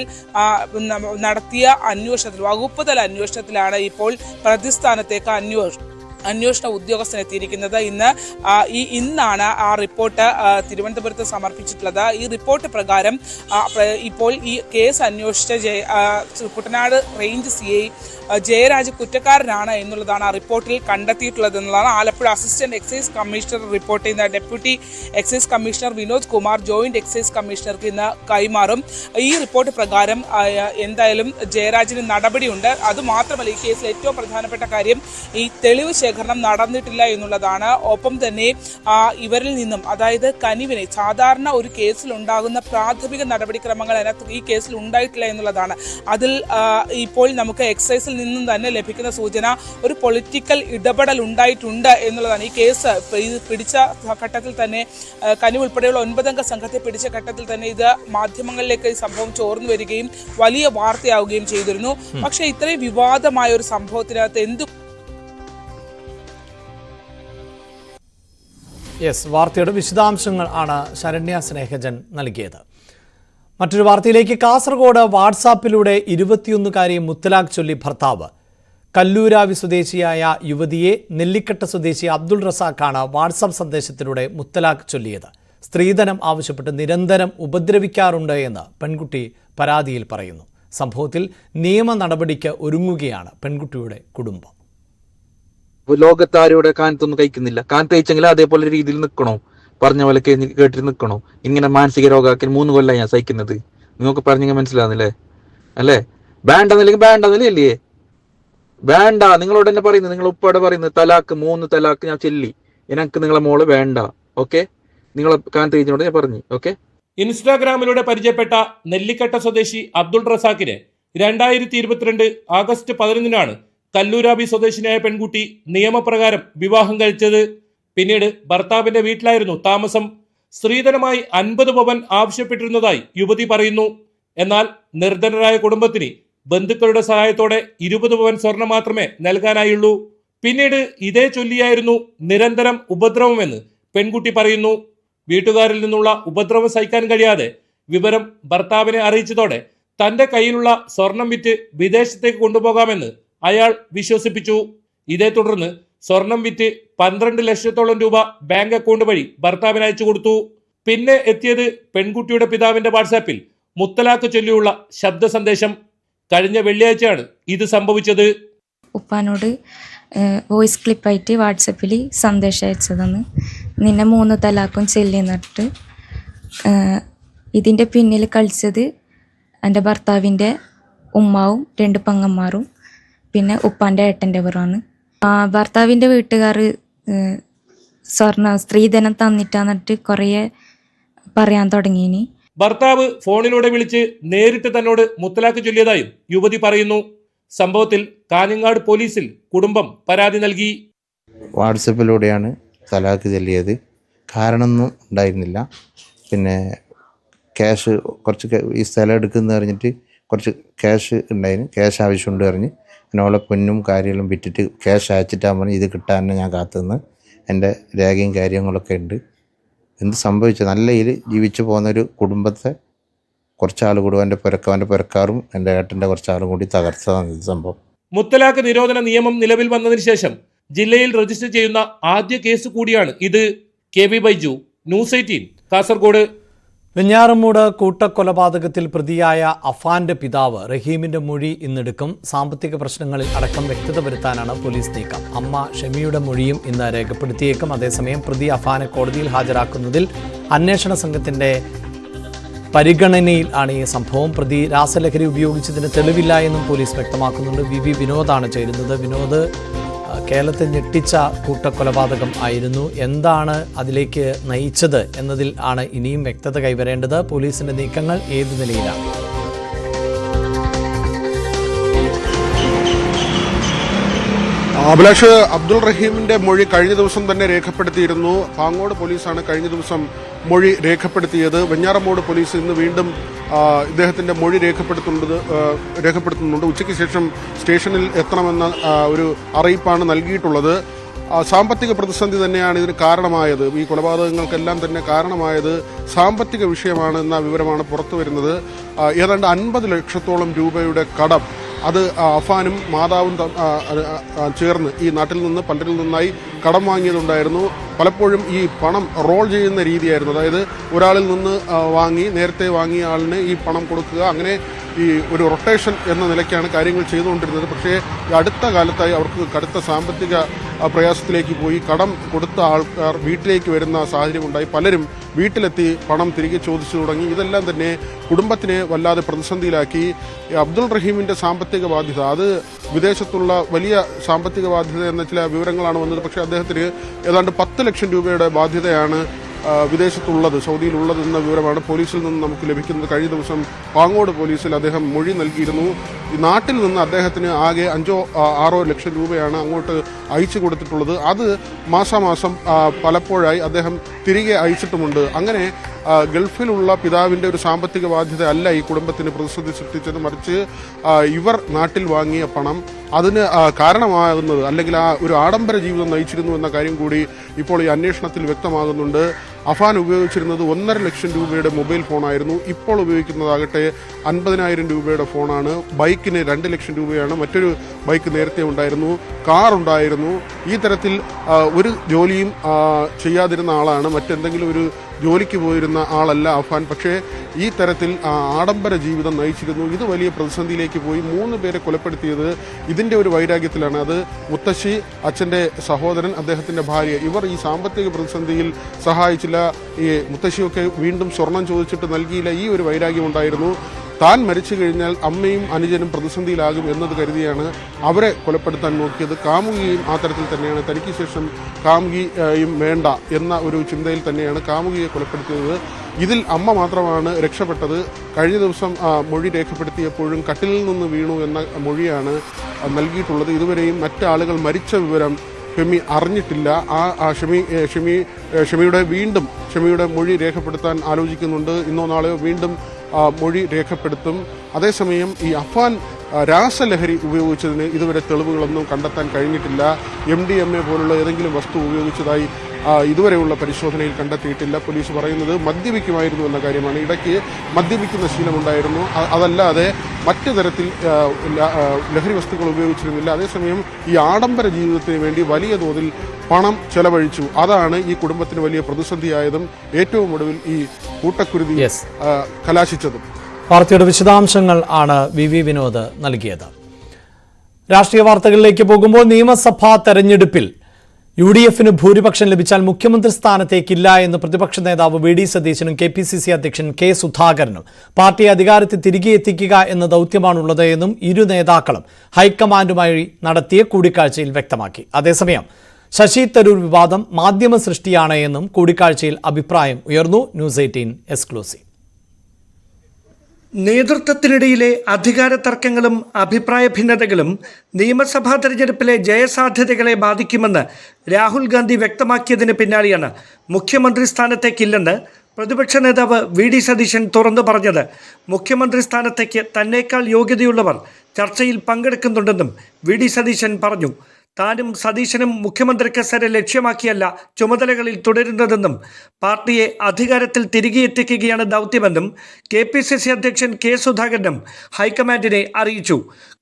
നടത്തിയ അന്വേഷണത്തിൽ, വകുപ്പ് തല അന്വേഷണത്തിലാണ് ഇപ്പോൾ പ്രതിസ്ഥാനത്തേക്ക് അന്വേഷണ ഉദ്യോഗസ്ഥൻ എത്തിയിരിക്കുന്നത്. ഇന്നാണ് ആ റിപ്പോർട്ട് തിരുവനന്തപുരത്ത് സമർപ്പിച്ചിട്ടുള്ളത്. ഈ റിപ്പോർട്ട് പ്രകാരം ഇപ്പോൾ ഈ കേസ് അന്വേഷിച്ച കുട്ടനാട് റേഞ്ച് CI ജയരാജ് കുറ്റക്കാരനാണ് എന്നുള്ളതാണ് ആ റിപ്പോർട്ടിൽ കണ്ടെത്തിയിട്ടുള്ളത് എന്നുള്ളതാണ് Alappuzha assistant excise commissioner report ചെയ്യുന്ന. Deputy excise commissioner Vinod Kumar joint excise കമ്മീഷണർക്ക് ഇന്ന് കൈമാറും. ഈ റിപ്പോർട്ട് പ്രകാരം എന്തായാലും ജയരാജിന് നടപടിയുണ്ട്. അതുമാത്രമല്ല, ഈ കേസിൽ ഏറ്റവും പ്രധാനപ്പെട്ട കാര്യം ഈ തെളിവ് ശേഖരണം നടന്നിട്ടില്ല എന്നുള്ളതാണ്. ഒപ്പം തന്നെ ഇവരിൽ നിന്നും, അതായത് കനിവിനെ, സാധാരണ ഒരു കേസിൽ ഉണ്ടാകുന്ന പ്രാഥമിക നടപടിക്രമങ്ങൾ അതിനകത്ത് ഈ കേസിൽ ഉണ്ടായിട്ടില്ല എന്നുള്ളതാണ്. അതിൽ ഇപ്പോൾ നമുക്ക് എക്സൈസിൽ നിന്നും തന്നെ ലഭിക്കുന്ന സൂചന ഒരു പൊളിറ്റിക്കൽ ഇടപെടൽ ഉണ്ടായിട്ടുണ്ട് എന്നുള്ളതാണ്. ഈ കേസ് പിടിച്ച ഘട്ടത്തിൽ തന്നെ, കനിവ് ഉൾപ്പെടെയുള്ള 9 അംഗ സംഘത്തെ പിടിച്ച ഘട്ടത്തിൽ തന്നെ ഇത് മാധ്യമങ്ങളിലേക്ക് ഈ സംഭവം ചോർന്നു വരികയും വലിയ വാർത്തയാവുകയും ചെയ്തിരുന്നു. പക്ഷേ ഇത്രയും വിവാദമായ ഒരു സംഭവത്തിനകത്ത് വാർത്തയുടെ വിശദാംശങ്ങൾ ആണ് ശരണ്യ സ്നേഹജൻ നൽകിയത്. മറ്റൊരു വാർത്തയിലേക്ക്. കാസർഗോഡ് വാട്സാപ്പിലൂടെ 21-കാരി മുത്തലാഖ് ചൊല്ലി ഭർത്താവ്. കല്ലൂരാവി സ്വദേശിയായ യുവതിയെ നെല്ലിക്കട്ട സ്വദേശി അബ്ദുൾ റസാഖാണ് വാട്സാപ്പ് സന്ദേശത്തിലൂടെ മുത്തലാഖ് ചൊല്ലിയത്. സ്ത്രീധനം ആവശ്യപ്പെട്ട് നിരന്തരം ഉപദ്രവിക്കാറുണ്ട് എന്ന് പെൺകുട്ടി പരാതിയിൽ പറയുന്നു. സംഭവത്തിൽ നിയമ നടപടിക്ക് ഒരുങ്ങുകയാണ് പെൺകുട്ടിയുടെ കുടുംബം. ലോകത്താരോടെ കാനത്തൊന്നും കഴിക്കുന്നില്ല. കാനത്ത് കഴിച്ചെങ്കിൽ അതേപോലെ രീതിയിൽ നിൽക്കണോ, പറഞ്ഞ പോലെ കേട്ടിട്ട് നിൽക്കണോ? ഇങ്ങനെ മാനസിക രോഗാക്കി 3 കൊല്ലം ഞാൻ സഹിക്കുന്നത്. നിങ്ങൾക്ക് പറഞ്ഞെങ്കിൽ മനസ്സിലാവുന്നില്ലേ? അല്ലേ? വേണ്ടെന്നില്ലെങ്കിൽ വേണ്ടെന്നില്ലേ? വേണ്ട. നിങ്ങളോട് തന്നെ പറയുന്നത്, നിങ്ങൾ ഉപ്പാടെ പറയുന്നത് തലാക്ക് 3 തലാക്ക് ഞാൻ ചൊല്ലി, എനിക്ക് നിങ്ങളെ മോള് വേണ്ട. ഓക്കെ, നിങ്ങളെ കാനത്ത് കഴിച്ചോണ്ട് ഞാൻ പറഞ്ഞു. ഓക്കെ. ഇൻസ്റ്റാഗ്രാമിലൂടെ പരിചയപ്പെട്ട നെല്ലിക്കട്ട സ്വദേശി അബ്ദുൾ റസാഖിനെ 2022 ആഗസ്റ്റ് 11-നാണ് കല്ലൂരാബി സ്വദേശിനിയായ പെൺകുട്ടി നിയമപ്രകാരം വിവാഹം കഴിച്ചത്. പിന്നീട് ഭർത്താവിന്റെ വീട്ടിലായിരുന്നു താമസം. സ്ത്രീധനമായി 50 പവൻ ആവശ്യപ്പെട്ടിരുന്നതായി യുവതി പറയുന്നു. എന്നാൽ നിർധനരായ കുടുംബത്തിന് ബന്ധുക്കളുടെ സഹായത്തോടെ 20 പവൻ സ്വർണം മാത്രമേ നൽകാനായുള്ളൂ. പിന്നീട് ഇതേ ചൊല്ലിയായിരുന്നു നിരന്തരം ഉപദ്രവമെന്ന് പെൺകുട്ടി പറയുന്നു. വീട്ടുകാരിൽ നിന്നുള്ള ഉപദ്രവം സഹിക്കാൻ കഴിയാതെ വിവരം ഭർത്താവിനെ അറിയിച്ചതോടെ തന്റെ കയ്യിലുള്ള സ്വർണം വിറ്റ് വിദേശത്തേക്ക് കൊണ്ടുപോകാമെന്ന് അയാൾ വിശ്വസിപ്പിച്ചു. ഇതേ തുടർന്ന് സ്വർണം വിറ്റ് 12 ലക്ഷത്തോളം രൂപ ബാങ്ക് അക്കൗണ്ട് വഴി ഭർത്താവിന് അയച്ചു കൊടുത്തു. പിന്നെ എത്തിയത് പെൺകുട്ടിയുടെ പിതാവിന്റെ വാട്സാപ്പിൽ മുത്തലാഖ് ചൊല്ലിയുള്ള ശബ്ദ സന്ദേശം. കഴിഞ്ഞ വെള്ളിയാഴ്ചയാണ് ഇത് സംഭവിച്ചത്. ഉപ്പാനോട് വോയിസ് ക്ലിപ്പായിട്ട് വാട്സപ്പിൽ സന്ദേശം അയച്ചതെന്ന്, നിന്നെ 3 തലാക്കും ചൊല്ലി എന്നിട്ട് ഇതിൻ്റെ പിന്നിൽ കളിച്ചത് എൻ്റെ ഭർത്താവിൻ്റെ ഉമ്മാവും 2 പെങ്ങന്മാരും പിന്നെ ഉപ്പാൻ്റെ ഏട്ടൻ്റെവരാണ്. ഭർത്താവിൻ്റെ വീട്ടുകാർ സ്ത്രീധനം തന്നിട്ടാന്നിട്ട് കുറേ പറയാൻ തുടങ്ങിയിനി. ഭർത്താവ് ഫോണിലൂടെ വിളിച്ച് നേരിട്ട് തന്നോട് മുത്തലാഖ് ചൊല്ലിയതായും യുവതി പറയുന്നു. സംഭവത്തിൽ കാഞ്ഞങ്ങാട് പോലീസിൽ കുടുംബം പരാതി നൽകി. വാട്സപ്പിലൂടെയാണ് തലാഖ് ചൊല്ലിയത്. കാരണമൊന്നും ഉണ്ടായിരുന്നില്ല. പിന്നെ ക്യാഷ് കുറച്ച് ഈ സ്ഥലം എടുക്കുന്ന പറഞ്ഞിട്ട് കുറച്ച് ക്യാഷ് ഉണ്ടായിരുന്നു, ക്യാഷ് ആവശ്യമുണ്ട് പറഞ്ഞ് എന്നോളെ പൊന്നും കാര്യങ്ങളും വിറ്റിട്ട് ക്യാഷ് അയച്ചിട്ടാകുമ്പോൾ പറഞ്ഞ് ഇത് കിട്ടാൻ തന്നെ ഞാൻ കാത്തുനിന്ന് എൻ്റെ രേഖയും കാര്യങ്ങളൊക്കെ ഉണ്ട്. എന്ത് സംഭവിച്ചു? നല്ല ഇതിൽ ജീവിച്ചു പോകുന്നൊരു കുടുംബത്തെ കുറച്ചാൾ കൂടി എൻ്റെ പുരക്കാരും എൻ്റെ ഏട്ടൻ്റെ കുറച്ചാളും കൂടി തകർച്ചതാണ് ഇത് സംഭവം. മുത്തലാഖ് നിരോധന നിയമം നിലവിൽ വന്നതിന് ശേഷം ജില്ലയിൽ രജിസ്റ്റർ ചെയ്യുന്ന ആദ്യ കേസ് കൂടിയാണ് ഇത്. KB Baiju, news 18, Kasaragod. വെഞ്ഞാറമൂട് കൂട്ടക്കൊലപാതകത്തിൽ പ്രതിയായ അഫാന്റെ പിതാവ് റഹീമിന്റെ മൊഴി ഇന്നെടുക്കും. സാമ്പത്തിക പ്രശ്നങ്ങളിൽ അടക്കം വ്യക്തത വരുത്താനാണ് പോലീസ് നീക്കം. അമ്മ ഷമിയുടെ മൊഴിയും ഇന്ന് രേഖപ്പെടുത്തിയേക്കും. അതേസമയം പ്രതി അഫാനെ കോടതിയിൽ ഹാജരാക്കുന്നതിൽ അന്വേഷണ സംഘത്തിന്റെ പരിഗണനയിൽ ആണ് ഈ സംഭവം. പ്രതി രാസലഹരി ഉപയോഗിച്ചതിന് തെളിവില്ല എന്നും പോലീസ് വ്യക്തമാക്കുന്നുണ്ട്. വി വിനോദാണ് ചേരുന്നത്. വിനോദ്, കേരളത്തെ ഞെട്ടിച്ച കൂട്ടക്കൊലപാതകം ആയിരുന്നു. എന്താണ് അതിലേക്ക് നയിച്ചത് എന്നതിൽ ആണ് ഇനിയും വ്യക്തത കൈവരേണ്ടത്. പോലീസിന്റെ നീക്കങ്ങൾ ഏത് നിലയിലാണ്? അഭിലാഷ്, അബ്ദുൾ റഹീമിന്റെ മൊഴി കഴിഞ്ഞ ദിവസം തന്നെ രേഖപ്പെടുത്തിയിരുന്നു. പാങ്ങോട് പോലീസാണ് കഴിഞ്ഞ ദിവസം മൊഴി രേഖപ്പെടുത്തിയത്. വെഞ്ഞാറമ്മൂട് പോലീസ് ഇന്ന് വീണ്ടും ഇദ്ദേഹത്തിന്റെ മൊഴി രേഖപ്പെടുത്തുന്നുണ്ട്. ഉച്ചയ്ക്ക് ശേഷം സ്റ്റേഷനിൽ എത്തണമെന്ന ഒരു അറിയിപ്പാണ് നൽകിയിട്ടുള്ളത്. സാമ്പത്തിക പ്രതിസന്ധി തന്നെയാണ് ഇതിന് കാരണമായത്. ഈ കൊലപാതകങ്ങൾക്കെല്ലാം തന്നെ കാരണമായത് സാമ്പത്തിക വിഷയമാണ് എന്ന വിവരമാണ് പുറത്തു വരുന്നത്. ഏതാണ്ട് 50 ലക്ഷത്തോളം രൂപയുടെ കടം അത് അഫാനും മാതാവും ചേർന്ന് ഈ നാട്ടിൽ നിന്ന് പലരിൽ നിന്നായി കടം വാങ്ങിയതുണ്ടായിരുന്നു. പലപ്പോഴും ഈ പണം റോൾ ചെയ്യുന്ന രീതിയായിരുന്നു. അതായത് ഒരാളിൽ നിന്ന് നേരത്തെ വാങ്ങിയ ആളിന് ഈ പണം കൊടുക്കുക, അങ്ങനെ ഈ ഒരു റൊട്ടേഷൻ എന്ന നിലയ്ക്കാണ് കാര്യങ്ങൾ ചെയ്തുകൊണ്ടിരുന്നത്. പക്ഷേ അടുത്ത കാലത്തായി അവർക്ക് കടുത്ത സാമ്പത്തിക പ്രയാസത്തിലേക്ക് പോയി. കടം കൊടുത്ത ആൾക്കാർ വീട്ടിലേക്ക് വരുന്ന സാഹചര്യമുണ്ടായി. പലരും വീട്ടിലെത്തി പണം തിരികെ ചോദിച്ചു തുടങ്ങി. ഇതെല്ലാം തന്നെ കുടുംബത്തിനെ വല്ലാതെ പ്രതിസന്ധിയിലാക്കി. അബ്ദുൾ റഹീമിൻ്റെ സാമ്പത്തിക ബാധ്യത, അത് വിദേശത്തുള്ള വലിയ സാമ്പത്തിക ബാധ്യത എന്ന ചില വിവരങ്ങളാണ് വന്നത്. പക്ഷേ അദ്ദേഹത്തിന് ഏതാണ്ട് 10 ലക്ഷം രൂപയുടെ ബാധ്യതയാണ് വിദേശത്തുള്ളത്, സൗദിയിലുള്ളതെന്ന വിവരമാണ് പോലീസിൽ നിന്ന് നമുക്ക് ലഭിക്കുന്നത്. കഴിഞ്ഞ ദിവസം പാങ്ങോട് പോലീസിൽ അദ്ദേഹം മൊഴി നൽകിയിരുന്നു. ഈ നാട്ടിൽ നിന്ന് അദ്ദേഹത്തിന് ആകെ 5-6 ലക്ഷം രൂപയാണ് അങ്ങോട്ട് അയച്ചു കൊടുത്തിട്ടുള്ളത്. അത് മാസാമാസം പലപ്പോഴായി അദ്ദേഹം തിരികെ അയച്ചിട്ടുമുണ്ട്. അങ്ങനെ ഗൾഫിലുള്ള പിതാവിൻ്റെ ഒരു സാമ്പത്തിക ബാധ്യത അല്ല ഈ കുടുംബത്തിന് പ്രതിസന്ധി സൃഷ്ടിച്ചത്, മറിച്ച് ഇവർ നാട്ടിൽ വാങ്ങിയ പണം അതിന് കാരണമാകുന്നത്, അല്ലെങ്കിൽ ഒരു ആഡംബര ജീവിതം നയിച്ചിരുന്നു എന്ന കാര്യം കൂടി ഇപ്പോൾ ഈ അന്വേഷണത്തിൽ വ്യക്തമാകുന്നുണ്ട്. അഫാൻ ഉപയോഗിച്ചിരുന്നത് 1.5 ലക്ഷം രൂപയുടെ മൊബൈൽ ഫോണായിരുന്നു. ഇപ്പോൾ ഉപയോഗിക്കുന്നതാകട്ടെ 50,000 രൂപയുടെ ഫോണാണ്. ബൈക്കിന് 2 ലക്ഷം രൂപയാണ്. മറ്റൊരു ബൈക്ക് നേരത്തെ ഉണ്ടായിരുന്നു. കാർ ഉണ്ടായിരുന്നു. ഈ തരത്തിൽ ഒരു ജോലിയും ചെയ്യാതിരുന്ന ആളാണ്. മറ്റെന്തെങ്കിലും ഒരു ജോലിക്ക് പോയിരുന്ന ആളല്ല അഫാൻ. പക്ഷേ ഈ തരത്തിൽ ആഡംബര ജീവിതം നയിച്ചിരുന്നു. ഇത് വലിയ പ്രതിസന്ധിയിലേക്ക് പോയി. 3 പേരെ കൊലപ്പെടുത്തിയത് ഇതിൻ്റെ ഒരു വൈരാഗ്യത്തിലാണ്. അത് മുത്തശ്ശി, അച്ഛൻ്റെ സഹോദരൻ, അദ്ദേഹത്തിൻ്റെ ഭാര്യ. ഇവർ ഈ സാമ്പത്തിക പ്രതിസന്ധിയിൽ സഹായിച്ചില്ല. ഈ മുത്തശ്ശിയൊക്കെ വീണ്ടും സ്വർണം ചോദിച്ചിട്ട് നൽകിയില്ല. ഈ ഒരു വൈരാഗ്യം ഉണ്ടായിരുന്നു. താൻ മരിച്ചു കഴിഞ്ഞാൽ അമ്മയും അനുജനും പ്രതിസന്ധിയിലാകും എന്നത് കരുതിയാണ് അവരെ കൊലപ്പെടുത്താൻ നോക്കിയത്. കാമുകിയും ആ തരത്തിൽ തന്നെയാണ്. തനിക്ക് ശേഷം കാമുകിയും വേണ്ട എന്ന ഒരു ചിന്തയിൽ തന്നെയാണ് കാമുകിയെ കൊലപ്പെടുത്തിയത്. ഇതിൽ അമ്മ മാത്രമാണ് രക്ഷപ്പെട്ടത്. കഴിഞ്ഞ ദിവസം മൊഴി രേഖപ്പെടുത്തിയപ്പോഴും കട്ടിലിൽ നിന്ന് വീണു എന്ന മൊഴിയാണ് നൽകിയിട്ടുള്ളത്. ഇതുവരെയും മറ്റാളുകൾ മരിച്ച വിവരം ഷെമി അറിഞ്ഞിട്ടില്ല. ഷെമിയുടെ മൊഴി രേഖപ്പെടുത്താൻ ആലോചിക്കുന്നുണ്ട്. ഇന്നോ നാളെയോ വീണ്ടും മൊഴി രേഖപ്പെടുത്തും. അതേസമയം ഈ അഫാൻ രാസലഹരി ഉപയോഗിച്ചതിന് ഇതുവരെ തെളിവുകളൊന്നും കണ്ടെത്താൻ കഴിഞ്ഞിട്ടില്ല. MDMA പോലുള്ള ഏതെങ്കിലും വസ്തു ഉപയോഗിച്ചതായി ഇതുവരെയുള്ള പരിശോധനയിൽ കണ്ടെത്തിയിട്ടില്ല. പോലീസ് പറയുന്നത് മദ്യപിക്കുമായിരുന്നു എന്ന കാര്യമാണ്. ഇടയ്ക്ക് മദ്യപിക്കുന്ന ശീലമുണ്ടായിരുന്നു. അതല്ലാതെ മറ്റു തരത്തിൽ ലഹരി വസ്തുക്കൾ ഉപയോഗിച്ചിരുന്നില്ല. അതേസമയം ഈ ആഡംബര ജീവിതത്തിന് വേണ്ടി വലിയ തോതിൽ പണം ചെലവഴിച്ചു. അതാണ് ഈ കുടുംബത്തിന് വലിയ പ്രതിസന്ധിയായതും ഏറ്റവും ഒടുവിൽ ഈ കൂട്ടക്കുരുതി കലാശിച്ചതും. വാർത്തയുടെ വിശദാംശങ്ങൾ ആണ് വി വിനോദ് നൽകിയത്. രാഷ്ട്രീയ വാർത്തകളിലേക്ക് പോകുമ്പോൾ നിയമസഭാ തെരഞ്ഞെടുപ്പിൽ UDFന് ഭൂരിപക്ഷം ലഭിച്ചാൽ മുഖ്യമന്ത്രി സ്ഥാനത്തേക്കില്ല എന്ന് പ്രതിപക്ഷ നേതാവ് VD സതീശനും KPCC അധ്യക്ഷൻ K സുധാകരനും പാർട്ടിയെ അധികാരത്തിൽ തിരികെ എത്തിക്കുക എന്ന ദൌത്യമാണുള്ളത് എന്നും ഇരു നേതാക്കളും ഹൈക്കമാൻഡുമായി നടത്തിയ കൂടിക്കാഴ്ചയിൽ വ്യക്തമാക്കി. അതേസമയം ശശി തരൂർ വിവാദം മാധ്യമ സൃഷ്ടിയാണ് എന്നും കൂടിക്കാഴ്ചയിൽ അഭിപ്രായം ഉയർന്നു. News 18 exclusive. നേതൃത്വത്തിനിടയിലെ അധികാര തർക്കങ്ങളും അഭിപ്രായ ഭിന്നതകളും നിയമസഭാ തെരഞ്ഞെടുപ്പിലെ ജയസാധ്യതകളെ ബാധിക്കുമെന്ന് രാഹുൽ ഗാന്ധി വ്യക്തമാക്കിയതിന് പിന്നാലെയാണ് മുഖ്യമന്ത്രി സ്ഥാനത്തേക്കില്ലെന്ന് പ്രതിപക്ഷ നേതാവ് VD സതീശൻ തുറന്നു പറഞ്ഞത്. മുഖ്യമന്ത്രി സ്ഥാനത്തേക്ക് തന്നേക്കാൾ യോഗ്യതയുള്ളവർ ചർച്ചയിൽ പങ്കെടുക്കുന്നുണ്ടെന്നും VD സതീശൻ പറഞ്ഞു. താനും സതീശനും മുഖ്യമന്ത്രി കസേര ലക്ഷ്യമാക്കിയല്ല ചുമതലകളിൽ തുടരുന്നതെന്നും പാർട്ടിയെ അധികാരത്തിൽ തിരികെ എത്തിക്കുകയാണ് ദൗത്യമെന്നും KPCC അധ്യക്ഷൻ K സുധാകരനും ഹൈക്കമാൻഡിനെ അറിയിച്ചു.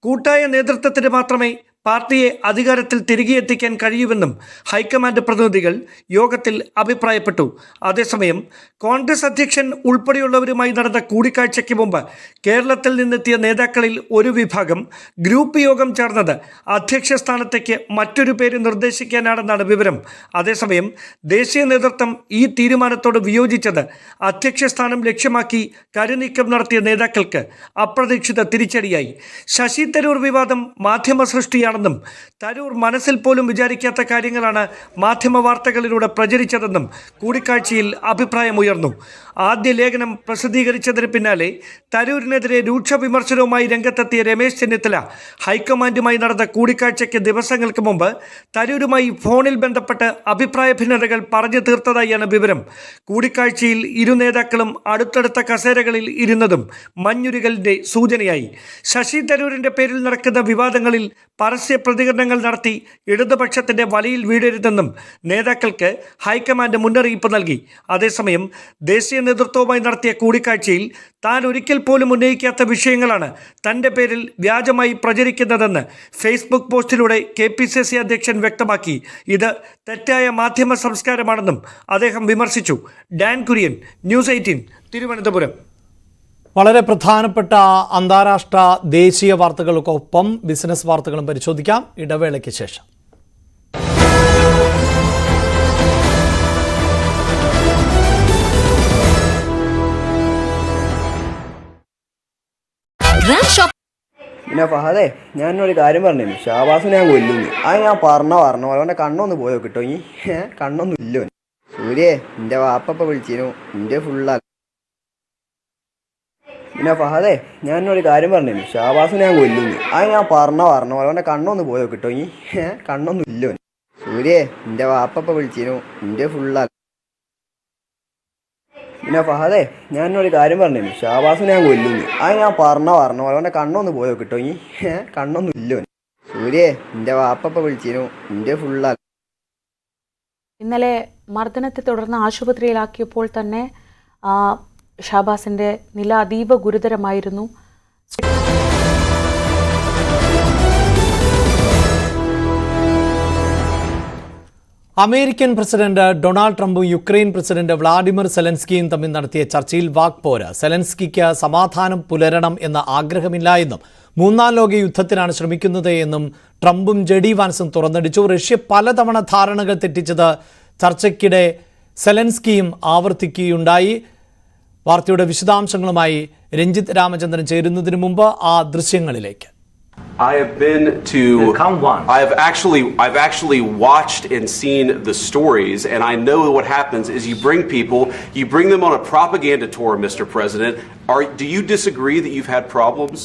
കൂട്ടായ നേതൃത്വത്തിന് മാത്രമേ പാർട്ടിയെ അധികാരത്തിൽ തിരികെ എത്തിക്കാൻ കഴിയുമെന്നും ഹൈക്കമാൻഡ് പ്രതിനിധികൾ യോഗത്തിൽ അഭിപ്രായപ്പെട്ടു. അതേസമയം കോൺഗ്രസ് അധ്യക്ഷൻ ഉൾപ്പെടെയുള്ളവരുമായി നടന്ന കൂടിക്കാഴ്ചയ്ക്ക് മുമ്പ് കേരളത്തിൽ നിന്നെത്തിയ നേതാക്കളിൽ ഒരു വിഭാഗം ഗ്രൂപ്പ് യോഗം ചേർന്നത് അധ്യക്ഷ സ്ഥാനത്തേക്ക് മറ്റൊരു പേര് നിർദ്ദേശിക്കാനാണെന്നാണ് വിവരം. അതേസമയം ദേശീയ നേതൃത്വം ഈ തീരുമാനത്തോട് വിയോജിച്ചത് അധ്യക്ഷ സ്ഥാനം ലക്ഷ്യമാക്കി കരുനീക്കം നടത്തിയ നേതാക്കൾക്ക് അപ്രതീക്ഷിത തിരിച്ചടിയായി. ശശി തരൂർ വിവാദം മാധ്യമ സൃഷ്ടിയാണെന്നും തരൂർ മനസ്സിൽ പോലും വിചാരിക്കാത്ത കാര്യങ്ങളാണ് മാധ്യമ വാർത്തകളിലൂടെ പ്രചരിച്ചതെന്നും കൂടിക്കാഴ്ചയിൽ അഭിപ്രായമുയർന്നു. ആദ്യ ലേഖനം പ്രസിദ്ധീകരിച്ചതിന് പിന്നാലെ തരൂരിനെതിരെ രൂക്ഷ വിമർശനവുമായി രംഗത്തെത്തിയ രമേശ് ചെന്നിത്തല ഹൈക്കമാൻഡുമായി നടന്ന കൂടിക്കാഴ്ചയ്ക്ക് ദിവസങ്ങൾക്ക് മുമ്പ് തരൂരുമായി ഫോണിൽ ബന്ധപ്പെട്ട് അഭിപ്രായ ഭിന്നതകൾ പറഞ്ഞു തീർത്തതായാണ് വിവരം. കൂടിക്കാഴ്ചയിൽ ഇരു നേതാക്കളും അടുത്തടുത്ത കസേരകളിൽ ഇരുന്നതും മഞ്ഞുരുകലിന്റെ സൂചനയായി. ശശി തരൂരിന്റെ പേരിൽ നടക്കുന്ന വിവാദങ്ങളിൽ പരസ്യ പ്രതികരണങ്ങൾ നടത്തി ഇടതുപക്ഷത്തിന്റെ വലയിൽ വീഴരുതെന്നും നേതാക്കൾക്ക് ഹൈക്കമാൻഡ് മുന്നറിയിപ്പ് നൽകി. അതേസമയം ദേശീയ നേതൃത്വവുമായി നടത്തിയ കൂടിക്കാഴ്ചയിൽ താൻ ഒരിക്കൽ പോലും ഉന്നയിക്കാത്ത വിഷയങ്ങളാണ് തൻ്റെ പേരിൽ വ്യാജമായി പ്രചരിക്കുന്നതെന്ന് ഫേസ്ബുക്ക് പോസ്റ്റിലൂടെ KPCC അധ്യക്ഷൻ വ്യക്തമാക്കി. ഇത് തെറ്റായ മാധ്യമ സംസ്കാരമാണെന്നും അദ്ദേഹം വിമർശിച്ചു. Dan Kurian, news 18, Thiruvananthapuram. വളരെ പ്രധാനപ്പെട്ട അന്താരാഷ്ട്ര ദേശീയ വാർത്തകൾക്കൊപ്പം ബിസിനസ് വാർത്തകളും പരിശോധിക്കാം ഇടവേളയ്ക്ക് ശേഷം. പിന്നെ ഫഹദേ, ഞാനൊരു കാര്യം പറഞ്ഞു. ഷാബാസിനെ ഞാൻ കൊല്ലുന്നു. അത് ഞാൻ പറഞ്ഞു അവൻ്റെ കണ്ണൊന്ന് പോയോ കിട്ടോ? കണ്ണൊന്നും ഇല്ലോ. സൂര്യേ, എൻ്റെ വാപ്പ വിളിച്ചിരുന്നു. എൻ്റെ ഫുള്ളാ. പിന്നെ ഫഹദേ, ഞാനൊരു കാര്യം പറഞ്ഞു. ഷാബാസിനെ ഞാൻ കൊല്ലുന്നു. അത് ഞാൻ പറഞ്ഞു അവൻ്റെ കണ്ണൊന്ന് പോയോ കിട്ടോ? കണ്ണൊന്നും ഇല്ലോ. സൂര്യേ, എൻ്റെ വാപ്പ വിളിച്ചിരുന്നു. എൻ്റെ ഫുള്ളാ. പിന്നെ ഫഹദേ, ഞാനൊരു കാര്യം പറഞ്ഞു. ഷാബാസിനെ ഞാൻ കൊല്ലുന്നു. അത് ഞാൻ പറഞ്ഞു അവൻ്റെ കണ്ണൊന്ന് പോയോ കിട്ടോ? കണ്ണൊന്നും ഇല്ലോ. സൂര്യേ, എൻ്റെ വാപ്പ വിളിച്ചിരുന്നു. എൻ്റെ ഫുള്ളാ. ഇന്നലെ മർദ്ദനത്തെ തുടർന്ന് ആശുപത്രിയിലാക്കിയപ്പോൾ തന്നെ ഷാബാസിന്റെ നില അതീവ ഗുരുതരമായിരുന്നു. അമേരിക്കൻ പ്രസിഡന്റ് ഡൊണാൾഡ് ട്രംപും യുക്രൈൻ പ്രസിഡന്റ് വ്ളാഡിമിർ സെലൻസ്കിയും തമ്മിൽ നടത്തിയ ചർച്ചയിൽ വാക്പോര്. സെലൻസ്കിക്ക് സമാധാനം പുലരണം എന്ന ആഗ്രഹമില്ല എന്നും മൂന്നാം ലോക യുദ്ധത്തിനാണ് ശ്രമിക്കുന്നത് എന്നും ട്രംപും JD വാൻസും തുറന്നടിച്ചു. റഷ്യ പലതവണ ധാരണകൾ തെറ്റിച്ചത് ചർച്ചയ്ക്കിടെ സെലൻസ്കിയും ആവർത്തിക്കുകയുണ്ടായി. വാർത്തയുടെ വിശദാംശങ്ങളുമായി രഞ്ജിത്ത് രാമചന്ദ്രൻ ചേരുന്നതിന് മുമ്പ് ആ ദൃശ്യങ്ങളിലേക്ക്. I have been to. I've actually watched and seen the stories, and I know what happens is you bring them on a propaganda tour, Mr. President. Do you disagree that you've had problems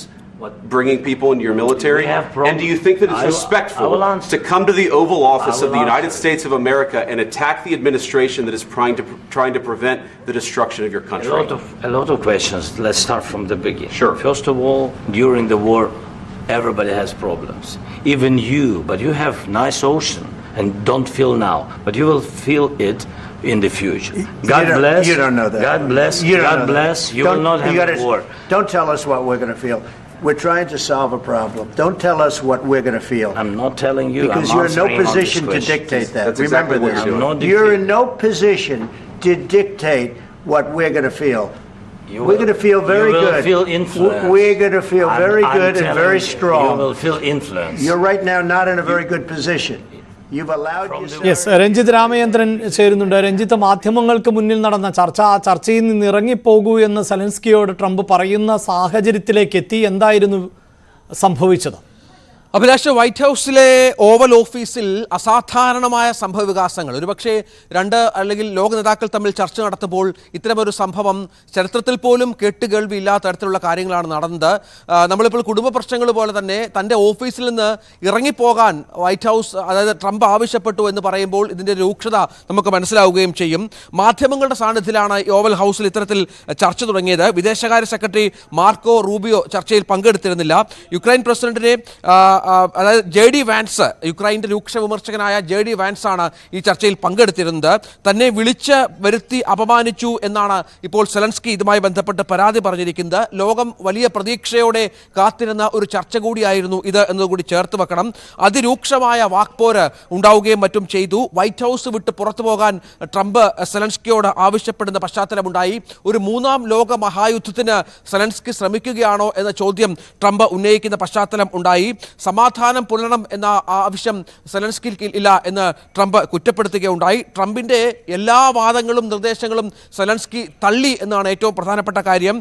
bringing people into your military? And do you think that it's respectful to come to the Oval Office of the United States of America and attack the administration that is trying to prevent the destruction of your country? A lot of questions. Let's start from the beginning. Sure. First of all, during the war, everybody has problems. Even you, but you have nice ocean and don't feel now, but you will feel it in the future. God bless. You don't know that. God bless. God bless. You will not have a war. Don't tell us what we're going to feel. We're trying to solve a problem. Don't tell us what we're going to feel. I'm not telling you. Because you're in no position to dictate that. That's Remember exactly this. You're in no position to dictate what we're going to feel. We're going to feel very good. You will feel influence. We're going to feel very good and very strong. You will feel influence. You're right now not in a very good position. You've allowed yourself. Ranjith Ramachandran ചേരുന്നുണ്ട്. രഞ്ജിത്ത്, മാധ്യമങ്ങൾക്ക് മുന്നിൽ നടന്ന ചർച്ച, ആ ചർച്ചയിൽ നിന്ന് ഇറങ്ങിപ്പോകൂ എന്ന് സെലൻസ്കിയോട് Trump പറയുന്ന സാഹചര്യത്തിലേക്ക് എത്തി. എന്തായിരുന്നു സംഭവിച്ചത്? അഭിലാഷ്, വൈറ്റ് ഹൗസിലെ ഓവൽ ഓഫീസിൽ അസാധാരണമായ സംഭവവികാസങ്ങൾ. ഒരുപക്ഷെ അല്ലെങ്കിൽ ലോക നേതാക്കൾ തമ്മിൽ ചർച്ച നടത്തുമ്പോൾ ഇത്തരമൊരു സംഭവം ചരിത്രത്തിൽ പോലും കേട്ടുകേൾവിയില്ലാത്ത തരത്തിലുള്ള കാര്യങ്ങളാണ് നടന്നത്. നമ്മളിപ്പോൾ കുടുംബ പ്രശ്നങ്ങൾ പോലെ തന്നെ തൻ്റെ ഓഫീസിൽ നിന്ന് ഇറങ്ങിപ്പോകാൻ വൈറ്റ് ഹൗസ്, അതായത് ട്രംപ് ആവശ്യപ്പെട്ടു എന്ന് പറയുമ്പോൾ ഇതിൻ്റെ രൂക്ഷത നമുക്ക് മനസ്സിലാവുകയും ചെയ്യും. മാധ്യമങ്ങളുടെ സാന്നിധ്യത്തിലാണ് ഓവൽ ഹൗസിൽ ഇത്തരത്തിൽ ചർച്ച തുടങ്ങിയത്. വിദേശകാര്യ സെക്രട്ടറി മാർക്കോ റൂബിയോ ചർച്ചയിൽ പങ്കെടുത്തിരുന്നില്ല. യുക്രൈൻ പ്രസിഡന്റിനെ അതായത് JD വാൻസ്, യുക്രൈൻ്റെ രൂക്ഷ വിമർശകനായ JD വാൻസ് ആണ് ഈ ചർച്ചയിൽ പങ്കെടുത്തിരുന്നത്. തന്നെ വിളിച്ച് വരുത്തി അപമാനിച്ചു എന്നാണ് ഇപ്പോൾ സെലൻസ്കി ഇതുമായി ബന്ധപ്പെട്ട് പരാതി പറഞ്ഞിരിക്കുന്നത്. ലോകം വലിയ പ്രതീക്ഷയോടെ കാത്തിരുന്ന ഒരു ചർച്ച കൂടിയായിരുന്നു ഇത് എന്നതുകൂടി ചേർത്ത് വെക്കണം. അതിരൂക്ഷമായ വാക്പോര് ഉണ്ടാവുകയും മറ്റും ചെയ്തു. വൈറ്റ് ഹൗസ് വിട്ട് പുറത്തു പോകാൻ ട്രംപ് സെലൻസ്കിയോട് ആവശ്യപ്പെടുന്ന പശ്ചാത്തലമുണ്ടായി. ഒരു മൂന്നാം ലോക മഹായുദ്ധത്തിന് സെലൻസ്കി ശ്രമിക്കുകയാണോ എന്ന ചോദ്യം ട്രംപ് ഉന്നയിക്കുന്ന പശ്ചാത്തലം ഉണ്ടായി. സമാധാനം പുലരണം എന്ന ആവശ്യം സെലൻസ്കിക്ക് ഇല്ല എന്ന് ട്രംപ് കുറ്റപ്പെടുത്തുകയുണ്ടായി. ട്രംപിന്റെ എല്ലാ വാദങ്ങളും നിർദ്ദേശങ്ങളും സെലൻസ്കി തള്ളി എന്നാണ് ഏറ്റവും പ്രധാനപ്പെട്ട കാര്യം.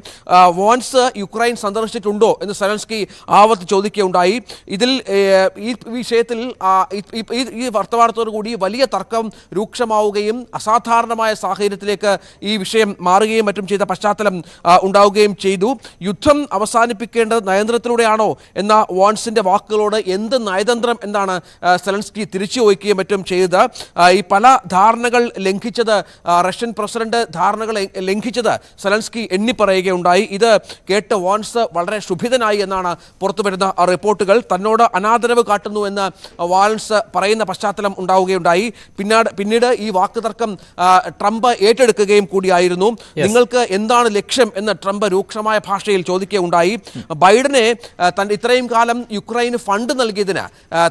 വാൻസ് യുക്രൈൻ സന്ദർശിച്ചിട്ടുണ്ടോ എന്ന് സെലൻസ്കി ആവർത്തി ചോദിക്കുകയുണ്ടായി. ഇതിൽ ഈ വിഷയത്തിൽ ഈ വർത്തമാനത്തോടു കൂടി വലിയ തർക്കം രൂക്ഷമാവുകയും അസാധാരണമായ സാഹചര്യത്തിലേക്ക് ഈ വിഷയം മാറുകയും മറ്റും ചെയ്ത പശ്ചാത്തലം ഉണ്ടാവുകയും ചെയ്തു. യുദ്ധം അവസാനിപ്പിക്കേണ്ടത് നയതന്ത്രത്തിലൂടെയാണോ എന്ന വാൻസിന്റെ വാക്കുകളോട് എന്ത് നയതന്ത്രം എന്നാണ് സെലൻസ്കി തിരിച്ചു ചോദിക്കുകയും മറ്റും ചെയ്തത്. ഈ പല ധാരണകൾ ലംഘിച്ചത്, റഷ്യൻ പ്രസിഡന്റ് ധാരണകൾ ലംഘിച്ചത് സെലൻസ്കി എണ്ണിപ്പറയുകയുണ്ടായി. ഇത് കേട്ട് വാൻസ് വളരെ ക്ഷുഭിതനായി എന്നാണ് പുറത്തുവരുന്ന റിപ്പോർട്ടുകൾ. തന്നോട് അനാദരവ് കാട്ടുന്നു എന്ന് വാൻസ് പറയുന്ന പശ്ചാത്തലം ഉണ്ടാവുകയുണ്ടായി. പിന്നീട് ഈ വാക്കുതർക്കം ട്രംപ് ഏറ്റെടുക്കുകയും കൂടിയായിരുന്നു. നിങ്ങൾക്ക് എന്താണ് ലക്ഷ്യം എന്ന് ട്രംപ് രൂക്ഷമായ ഭാഷയിൽ ചോദിക്കുകയുണ്ടായി. ബൈഡനെ ഇത്രയും കാലം യുക്രൈന് ഫണ്ട് നൽകിയതിന്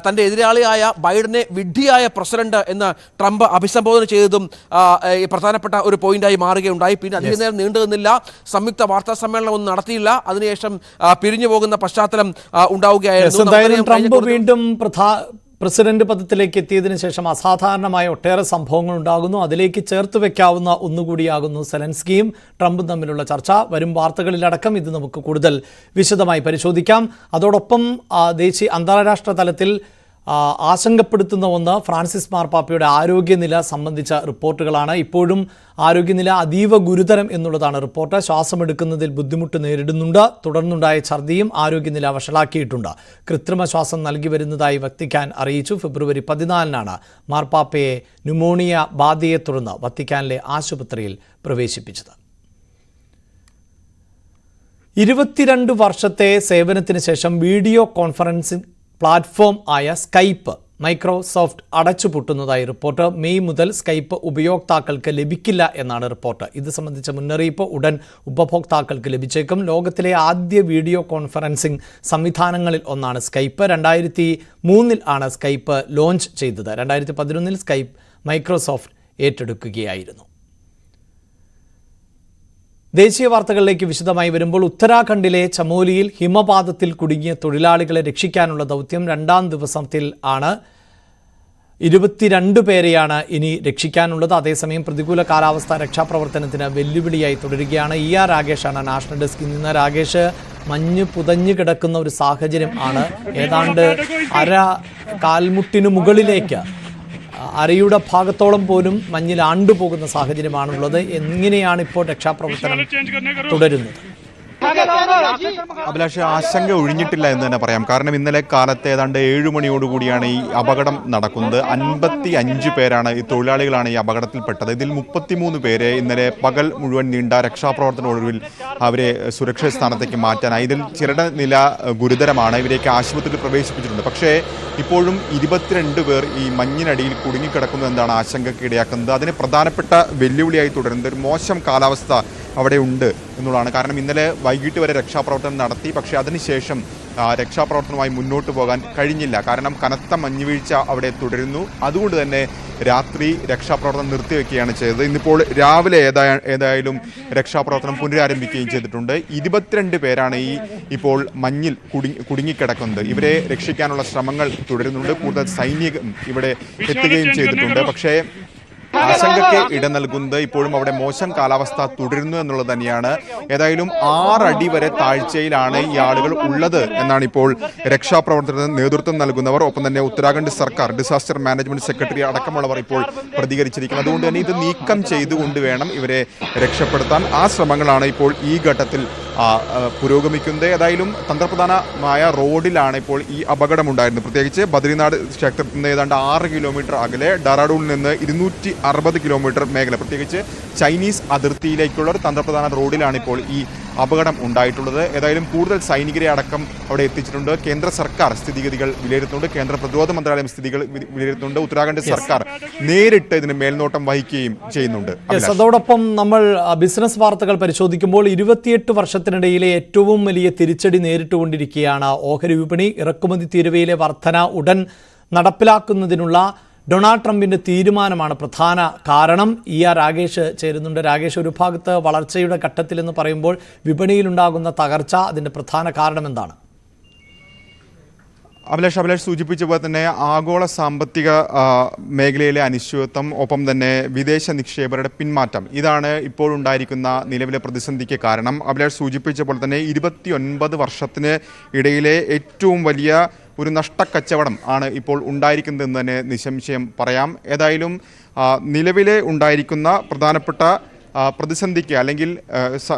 തന്റെ എതിരാളിയായ ബൈഡനെ വിഡ്ഢിയായ പ്രസിഡന്റ് എന്ന് ട്രംപ് അഭിസംബോധന ചെയ്തതും പ്രധാനപ്പെട്ട ഒരു പോയിന്റായി മാറുകയുണ്ടായി. പിന്നെ അധികം നേരം നീണ്ടു നിന്നില്ല, സംയുക്ത വാർത്താ സമ്മേളനം ഒന്നും നടത്തിയില്ല. അതിനുശേഷം പിരിഞ്ഞു പോകുന്ന പശ്ചാത്തലം ഉണ്ടാവുകയായിരുന്നു. ട്രംപ് വീണ്ടും പ്രസിഡന്റ് പദത്തിലേക്ക് എത്തിയതിനു ശേഷം അസാധാരണമായ ഒട്ടേറെ സംഭവങ്ങൾ ഉണ്ടാകുന്നു. അതിലേക്ക് ചേർത്ത് വെക്കാവുന്ന ഒന്നുകൂടിയാകുന്നു സെലൻസ്കിയും ട്രംപും തമ്മിലുള്ള ചർച്ച. വരും വാർത്തകളിലടക്കം ഇത് നമുക്ക് കൂടുതൽ വിശദമായി പരിശോധിക്കാം. അതോടൊപ്പം അന്താരാഷ്ട്ര തലത്തിൽ ആശങ്കപ്പെടുത്തുന്ന ഒന്ന് ഫ്രാൻസിസ് മാർപ്പാപ്പയുടെ ആരോഗ്യനില സംബന്ധിച്ച റിപ്പോർട്ടുകളാണ്. ഇപ്പോഴും ആരോഗ്യനില അതീവ ഗുരുതരം എന്നുള്ളതാണ് റിപ്പോർട്ട്. ശ്വാസമെടുക്കുന്നതിൽ ബുദ്ധിമുട്ട് നേരിടുന്നുണ്ട്. തുടർന്നുണ്ടായ ഛർദിയും ആരോഗ്യനില വഷളാക്കിയിട്ടുണ്ട്. കൃത്രിമ ശ്വാസം നൽകി വരുന്നതായി വത്തിക്കാൻ അറിയിച്ചു. ഫെബ്രുവരി 14-നാണ് മാർപ്പാപ്പയെ ന്യൂമോണിയ ബാധയെ തുടർന്ന് വത്തിക്കാനിലെ ആശുപത്രിയിൽ പ്രവേശിപ്പിച്ചത്. 22 വർഷത്തെ സേവനത്തിന് ശേഷം വീഡിയോ കോൺഫറൻസിംഗ് പ്ലാറ്റ്ഫോം ആയ സ്കൈപ്പ് മൈക്രോസോഫ്റ്റ് അടച്ചുപൂട്ടുന്നതായി റിപ്പോർട്ട്. മെയ് മുതൽ സ്കൈപ്പ് ഉപയോക്താക്കൾക്ക് ലഭിക്കില്ല എന്നാണ് റിപ്പോർട്ട്. ഇത് സംബന്ധിച്ച മുന്നറിയിപ്പ് ഉടൻ ഉപഭോക്താക്കൾക്ക് ലഭിച്ചേക്കും. ലോകത്തിലെ ആദ്യ വീഡിയോ കോൺഫറൻസിംഗ് സംവിധാനങ്ങളിൽ ഒന്നാണ് സ്കൈപ്പ്. 2003 ആണ് സ്കൈപ്പ് ലോഞ്ച് ചെയ്തത്. 2011 സ്കൈപ്പ് മൈക്രോസോഫ്റ്റ് ഏറ്റെടുക്കുകയായിരുന്നു. ദേശീയ വാർത്തകളിലേക്ക് വിശദമായി വരുമ്പോൾ ഉത്തരാഖണ്ഡിലെ ചമോലിയിൽ ഹിമപാതത്തിൽ കുടുങ്ങിയ തൊഴിലാളികളെ രക്ഷിക്കാനുള്ള ദൗത്യം 2ാം ദിവസത്തിൽ ആണ്. 22 പേരെയാണ് ഇനി രക്ഷിക്കാനുള്ളത്. അതേസമയം പ്രതികൂല കാലാവസ്ഥ രക്ഷാപ്രവർത്തനത്തിന് വെല്ലുവിളിയായി തുടരുകയാണ്. ER രാഗേഷാണ് നാഷണൽ ഡെസ്കിൽ നിന്ന്. രാഗേഷ്, മഞ്ഞ് പുതഞ്ഞു കിടക്കുന്ന ഒരു സാഹചര്യം ആണ്. ഏതാണ്ട് കാൽമുട്ടിനു മുകളിലേക്ക് അരയുടെ ഭാഗത്തോളം പോലും മഞ്ഞിൽ ആണ്ടുപോകുന്ന സാഹചര്യമാണുള്ളത്. എങ്ങനെയാണ് ഇപ്പോൾ രക്ഷാപ്രവർത്തനം തുടരുന്നത്? അഭിലാഷ്, ആശങ്ക ഒഴിഞ്ഞിട്ടില്ല എന്ന് തന്നെ പറയാം. കാരണം ഇന്നലെ കാലത്ത് ഏതാണ്ട് 7 മണിയോടുകൂടിയാണ് ഈ അപകടം നടക്കുന്നത്. 55 പേരാണ് ഈ തൊഴിലാളികളാണ് ഈ അപകടത്തിൽപ്പെട്ടത്. ഇതിൽ 33 പേരെ ഇന്നലെ പകൽ മുഴുവൻ നീണ്ട രക്ഷാപ്രവർത്തന ഒടുവിൽ അവരെ സുരക്ഷിത സ്ഥാനത്തേക്ക് മാറ്റാനായി. ഇതിൽ ചിലരുടെ നില ഗുരുതരമാണ്. ഇവരെയൊക്കെ ആശുപത്രിയിൽ പ്രവേശിപ്പിച്ചിട്ടുണ്ട്. പക്ഷേ ഇപ്പോഴും 22 പേർ ഈ മഞ്ഞിനടിയിൽ കുടുങ്ങിക്കിടക്കുന്നു എന്നാണ് ആശങ്കയ്ക്ക് ഇടയാക്കുന്നത്. അതിന് പ്രധാനപ്പെട്ട വെല്ലുവിളിയായി തുടരുന്നത് ഒരു മോശം കാലാവസ്ഥ അവിടെ ഉണ്ട് എന്നുള്ളതാണ്. കാരണം ഇന്നലെ വൈകിട്ട് വരെ രക്ഷാപ്രവർത്തനം നടത്തി. പക്ഷേ അതിനുശേഷം രക്ഷാപ്രവർത്തനവുമായി മുന്നോട്ട് പോകാൻ കഴിഞ്ഞില്ല. കാരണം കനത്ത മഞ്ഞുവീഴ്ച അവിടെ തുടരുന്നു. അതുകൊണ്ട് തന്നെ രാത്രി രക്ഷാപ്രവർത്തനം നിർത്തിവെക്കുകയാണ് ചെയ്തത്. ഇന്നിപ്പോൾ രാവിലെ ഏതായാലും രക്ഷാപ്രവർത്തനം പുനരാരംഭിക്കുകയും ചെയ്തിട്ടുണ്ട്. 22 പേരാണ് ഇപ്പോൾ മഞ്ഞിൽ കുടുങ്ങിക്കിടക്കുന്നത്. ഇവരെ രക്ഷിക്കാനുള്ള ശ്രമങ്ങൾ തുടരുന്നുണ്ട്. കൂടുതൽ സൈനികം ഇവിടെ എത്തുകയും ചെയ്തിട്ടുണ്ട്. പക്ഷേ ആശങ്കയ്ക്ക് ഇട നൽകുന്നത് ഇപ്പോഴും അവിടെ മോശം കാലാവസ്ഥ തുടരുന്നു എന്നുള്ളത് തന്നെയാണ്. ഏതായാലും 6 അടി വരെ താഴ്ചയിലാണ് ഈ ആളുകൾ ഉള്ളത് എന്നാണ് ഇപ്പോൾ രക്ഷാപ്രവർത്തനത്തിന് നേതൃത്വം നൽകുന്നവർ, ഒപ്പം തന്നെ ഉത്തരാഖണ്ഡ് സർക്കാർ ഡിസാസ്റ്റർ മാനേജ്മെന്റ് സെക്രട്ടറി അടക്കമുള്ളവർ ഇപ്പോൾ പ്രതികരിച്ചിരിക്കുന്നത്. അതുകൊണ്ട് തന്നെ ഇത് നീക്കം ചെയ്തുകൊണ്ട് വേണം ഇവരെ രക്ഷപ്പെടുത്താൻ. ആ ശ്രമങ്ങളാണ് ഇപ്പോൾ ഈ ഘട്ടത്തിൽ പുരോഗമിക്കുന്നത്. ഏതായാലും തന്ത്രപ്രധാനമായ റോഡിലാണ് ഇപ്പോൾ ഈ അപകടമുണ്ടായിരുന്നത്. പ്രത്യേകിച്ച് ബദ്രിനാഥ് ക്ഷേത്രത്തിൽ നിന്ന് ഏതാണ്ട് 6 കിലോമീറ്റർ അകലെ ഡെറാഡൂണിൽ നിന്ന് 260 കിലോമീറ്റർ മേഖല, പ്രത്യേകിച്ച് ചൈനീസ് അതിർത്തിയിലേക്കുള്ള ഒരു തന്ത്രപ്രധാന റോഡിലാണ് ഇപ്പോൾ ഈ അപകടം ഉണ്ടായിട്ടുള്ളത്. ഏതായാലും കൂടുതൽ സൈനികരെ അടക്കം അവിടെ എത്തിച്ചിട്ടുണ്ട്. കേന്ദ്ര സർക്കാർ സ്ഥിതിഗതികൾ വിലയിരുത്തുന്നുണ്ട്. കേന്ദ്ര പ്രതിരോധ മന്ത്രാലയം സ്ഥിതികൾ വിലയിരുത്തുന്നുണ്ട്. ഉത്തരാഖണ്ഡ് സർക്കാർ നേരിട്ട് ഇതിന് മേൽനോട്ടം വഹിക്കുകയും ചെയ്യുന്നുണ്ട്. അതോടൊപ്പം നമ്മൾ ബിസിനസ് വാർത്തകൾ പരിശോധിക്കുമ്പോൾ 28 വർഷത്തിനിടയിലെ ഏറ്റവും വലിയ തിരിച്ചടി നേരിട്ടുകൊണ്ടിരിക്കുകയാണ് ഓഹരി വിപണി. ഇറക്കുമതി തീരുവയിലെ വർധന ഉടൻ നടപ്പിലാക്കുന്നതിനുള്ള ഡൊണാൾഡ് ട്രംപിന്റെ തീരുമാനമാണ് പ്രധാന കാരണം. രാകേഷ് ചേരുന്നുണ്ട്. രാകേഷ്, ഒരു ഭാഗത്ത് വളർച്ചയുടെ ഘട്ടത്തിലെന്ന് പറയുമ്പോൾ വിപണിയിലുണ്ടാകുന്ന തകർച്ച, അതിന്റെ പ്രധാന കാരണം എന്താണ്? അഭിലാഷ് സൂചിപ്പിച്ച പോലെ തന്നെ ആഗോള സാമ്പത്തിക മേഖലയിലെ അനിശ്ചിതത്വം, ഒപ്പം തന്നെ വിദേശ നിക്ഷേപകരുടെ പിന്മാറ്റം, ഇതാണ് ഇപ്പോൾ ഉണ്ടായിരിക്കുന്ന നിലവിലെ പ്രതിസന്ധിക്ക് കാരണം. അഭിലാഷ് സൂചിപ്പിച്ച പോലെ തന്നെ 29 വർഷത്തിന് ഇടയിലെ ഏറ്റവും വലിയ ഒരു നഷ്ടക്കച്ചവടം ആണ് ഇപ്പോൾ ഉണ്ടായിരിക്കുന്നതെന്ന് തന്നെ നിസ്സംശയം പറയാം. ഏതായാലും നിലവിലെ ഉണ്ടായിരിക്കുന്ന പ്രധാനപ്പെട്ട പ്രതിസന്ധിക്ക് അല്ലെങ്കിൽ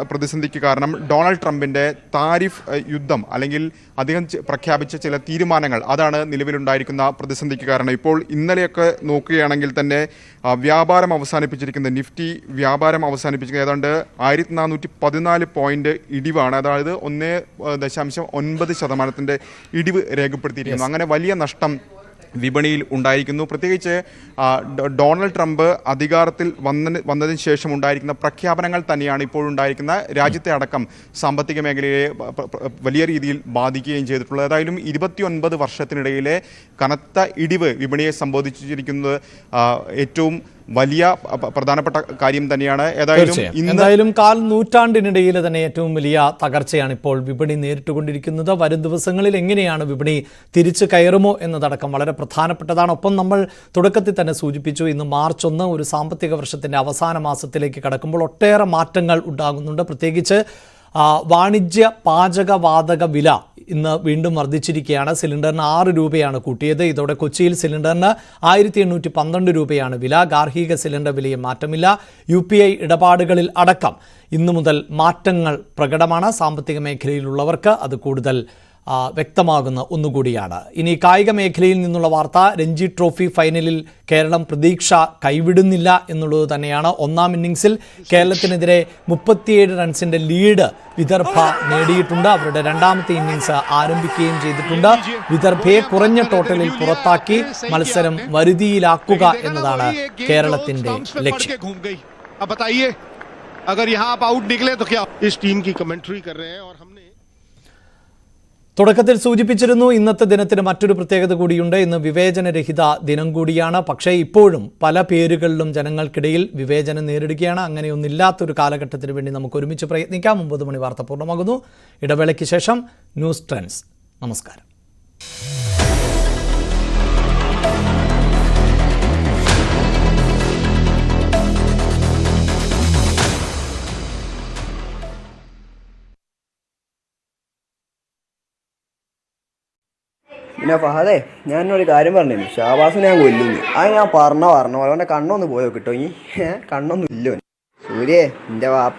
പ്രതിസന്ധിക്ക് കാരണം ഡൊണാൾഡ് ട്രംപിൻ്റെ താരിഫ് യുദ്ധം അല്ലെങ്കിൽ അദ്ദേഹം പ്രഖ്യാപിച്ച ചില തീരുമാനങ്ങൾ, അതാണ് നിലവിലുണ്ടായിരിക്കുന്ന പ്രതിസന്ധിക്ക് കാരണം. ഇപ്പോൾ ഇന്നലെയൊക്കെ നോക്കുകയാണെങ്കിൽ തന്നെ വ്യാപാരം അവസാനിപ്പിച്ചിരിക്കുന്ന നിഫ്റ്റി വ്യാപാരം അവസാനിപ്പിച്ചിരിക്കുന്നത് ഏതാണ്ട് 1414 പോയിന്റ് ഇടിവാണ്. അതായത് 1.9% ഇടിവ് രേഖപ്പെടുത്തിയിരിക്കുന്നു. അങ്ങനെ വലിയ നഷ്ടം വിപണിയിൽ ഉണ്ടായിരിക്കുന്നു. പ്രത്യേകിച്ച് ഡൊണാൾഡ് ട്രംപ് അധികാരത്തിൽ വന്നതിന് ശേഷം ഉണ്ടായിരിക്കുന്ന പ്രഖ്യാപനങ്ങൾ തന്നെയാണ് ഇപ്പോഴുണ്ടായിരിക്കുന്ന രാജ്യത്തെ അടക്കം സാമ്പത്തിക മേഖലയെ വലിയ രീതിയിൽ ബാധിക്കുകയും ചെയ്തിട്ടുള്ളത്. ഏതായാലും 29 വർഷത്തിനിടയിലെ കനത്ത ഇടിവ് വിപണിയെ സംബന്ധിച്ചിരിക്കുന്നത് ഏറ്റവും വലിയ പ്രധാനപ്പെട്ട കാര്യം തന്നെയാണ്. എന്തായാലും കാൽ നൂറ്റാണ്ടിനിടയിൽ തന്നെ ഏറ്റവും വലിയ തകർച്ചയാണ് ഇപ്പോൾ വിപണി നേരിട്ടുകൊണ്ടിരിക്കുന്നത്. വരും ദിവസങ്ങളിൽ എങ്ങനെയാണ് വിപണി തിരിച്ചു കയറുമോ എന്നതടക്കം വളരെ പ്രധാനപ്പെട്ടതാണ്. ഒപ്പം നമ്മൾ തുടക്കത്തിൽ തന്നെ സൂചിപ്പിച്ചു, ഇന്ന് മാർച്ച് 1 ഒരു സാമ്പത്തിക വർഷത്തിന്റെ അവസാന മാസത്തിലേക്ക് കടക്കുമ്പോൾ ഒട്ടേറെ മാറ്റങ്ങൾ ഉണ്ടാകുന്നുണ്ട്. പ്രത്യേകിച്ച് വാണിജ്യ പാചകവാതക വില ഇന്ന് വീണ്ടും വർദ്ധിച്ചിരിക്കുകയാണ്. സിലിണ്ടറിന് 6 രൂപയാണ് കൂട്ടിയത്. ഇതോടെ കൊച്ചിയിൽ സിലിണ്ടറിന് 1812 രൂപയാണ് വില. ഗാർഹിക സിലിണ്ടർ വിലയും മാറ്റമില്ല. UPI ഇടപാടുകളിൽ അടക്കം ഇന്നു മുതൽ മാറ്റങ്ങൾ പ്രകടമാണ്. സാമ്പത്തിക മേഖലയിലുള്ളവർക്ക് അത് കൂടുതൽ വ്യക്തമാകുന്ന ഒന്നുകൂടിയാണ്. ഇനി കായിക മേഖലയിൽ നിന്നുള്ള വാർത്ത, രഞ്ജി ട്രോഫി ഫൈനലിൽ കേരളം പ്രതീക്ഷ കൈവിടുന്നില്ല എന്നുള്ളത് തന്നെയാണ്. ഒന്നാം ഇന്നിംഗ്സിൽ കേരളത്തിനെതിരെ 37 റൺസിന്റെ ലീഡ് വിദർഭ നേടിയിട്ടുണ്ട്. അവരുടെ രണ്ടാമത്തെ ഇന്നിംഗ്സ് ആരംഭിക്കുകയും ചെയ്തിട്ടുണ്ട്. വിദർഭയെ കുറഞ്ഞ ടോട്ടലിൽ പുറത്താക്കി മത്സരം വരുതിയിലാക്കുക എന്നതാണ് കേരളത്തിന്റെ ലക്ഷ്യം. തുടക്കത്തിൽ സൂചിപ്പിച്ചിരുന്നു, ഇന്നത്തെ ദിനത്തിന് മറ്റൊരു പ്രത്യേകത കൂടിയുണ്ട്. ഇന്ന് വിവേചനരഹിത ദിനം കൂടിയാണ്. പക്ഷേ ഇപ്പോഴും പല പേരുകളിലും ജനങ്ങൾക്കിടയിൽ വിവേചനം നേരിടുകയാണ്. അങ്ങനെയൊന്നില്ലാത്തൊരു കാലഘട്ടത്തിന് വേണ്ടി നമുക്ക് ഒരുമിച്ച് പ്രയത്നിക്കാം. 9 മണി വാർത്ത പൂർണ്ണമാകുന്നു. ഇടവേളയ്ക്ക് ശേഷം ന്യൂസ് ട്രെൻഡ്സ്. നമസ്കാരം. പിന്നെ ഫഹദേ, ഞാനൊരു കാര്യം പറഞ്ഞു, ഷാബാസിനെ ഞാൻ കൊല്ലുന്നു. ഞാൻ പറഞ്ഞ പോലെ അവൻ്റെ കണ്ണൊന്ന് പോയോ കിട്ടോ? കണ്ണൊന്നും ഇല്ലോ. സൂര്യേ, എൻ്റെ വാപ്പ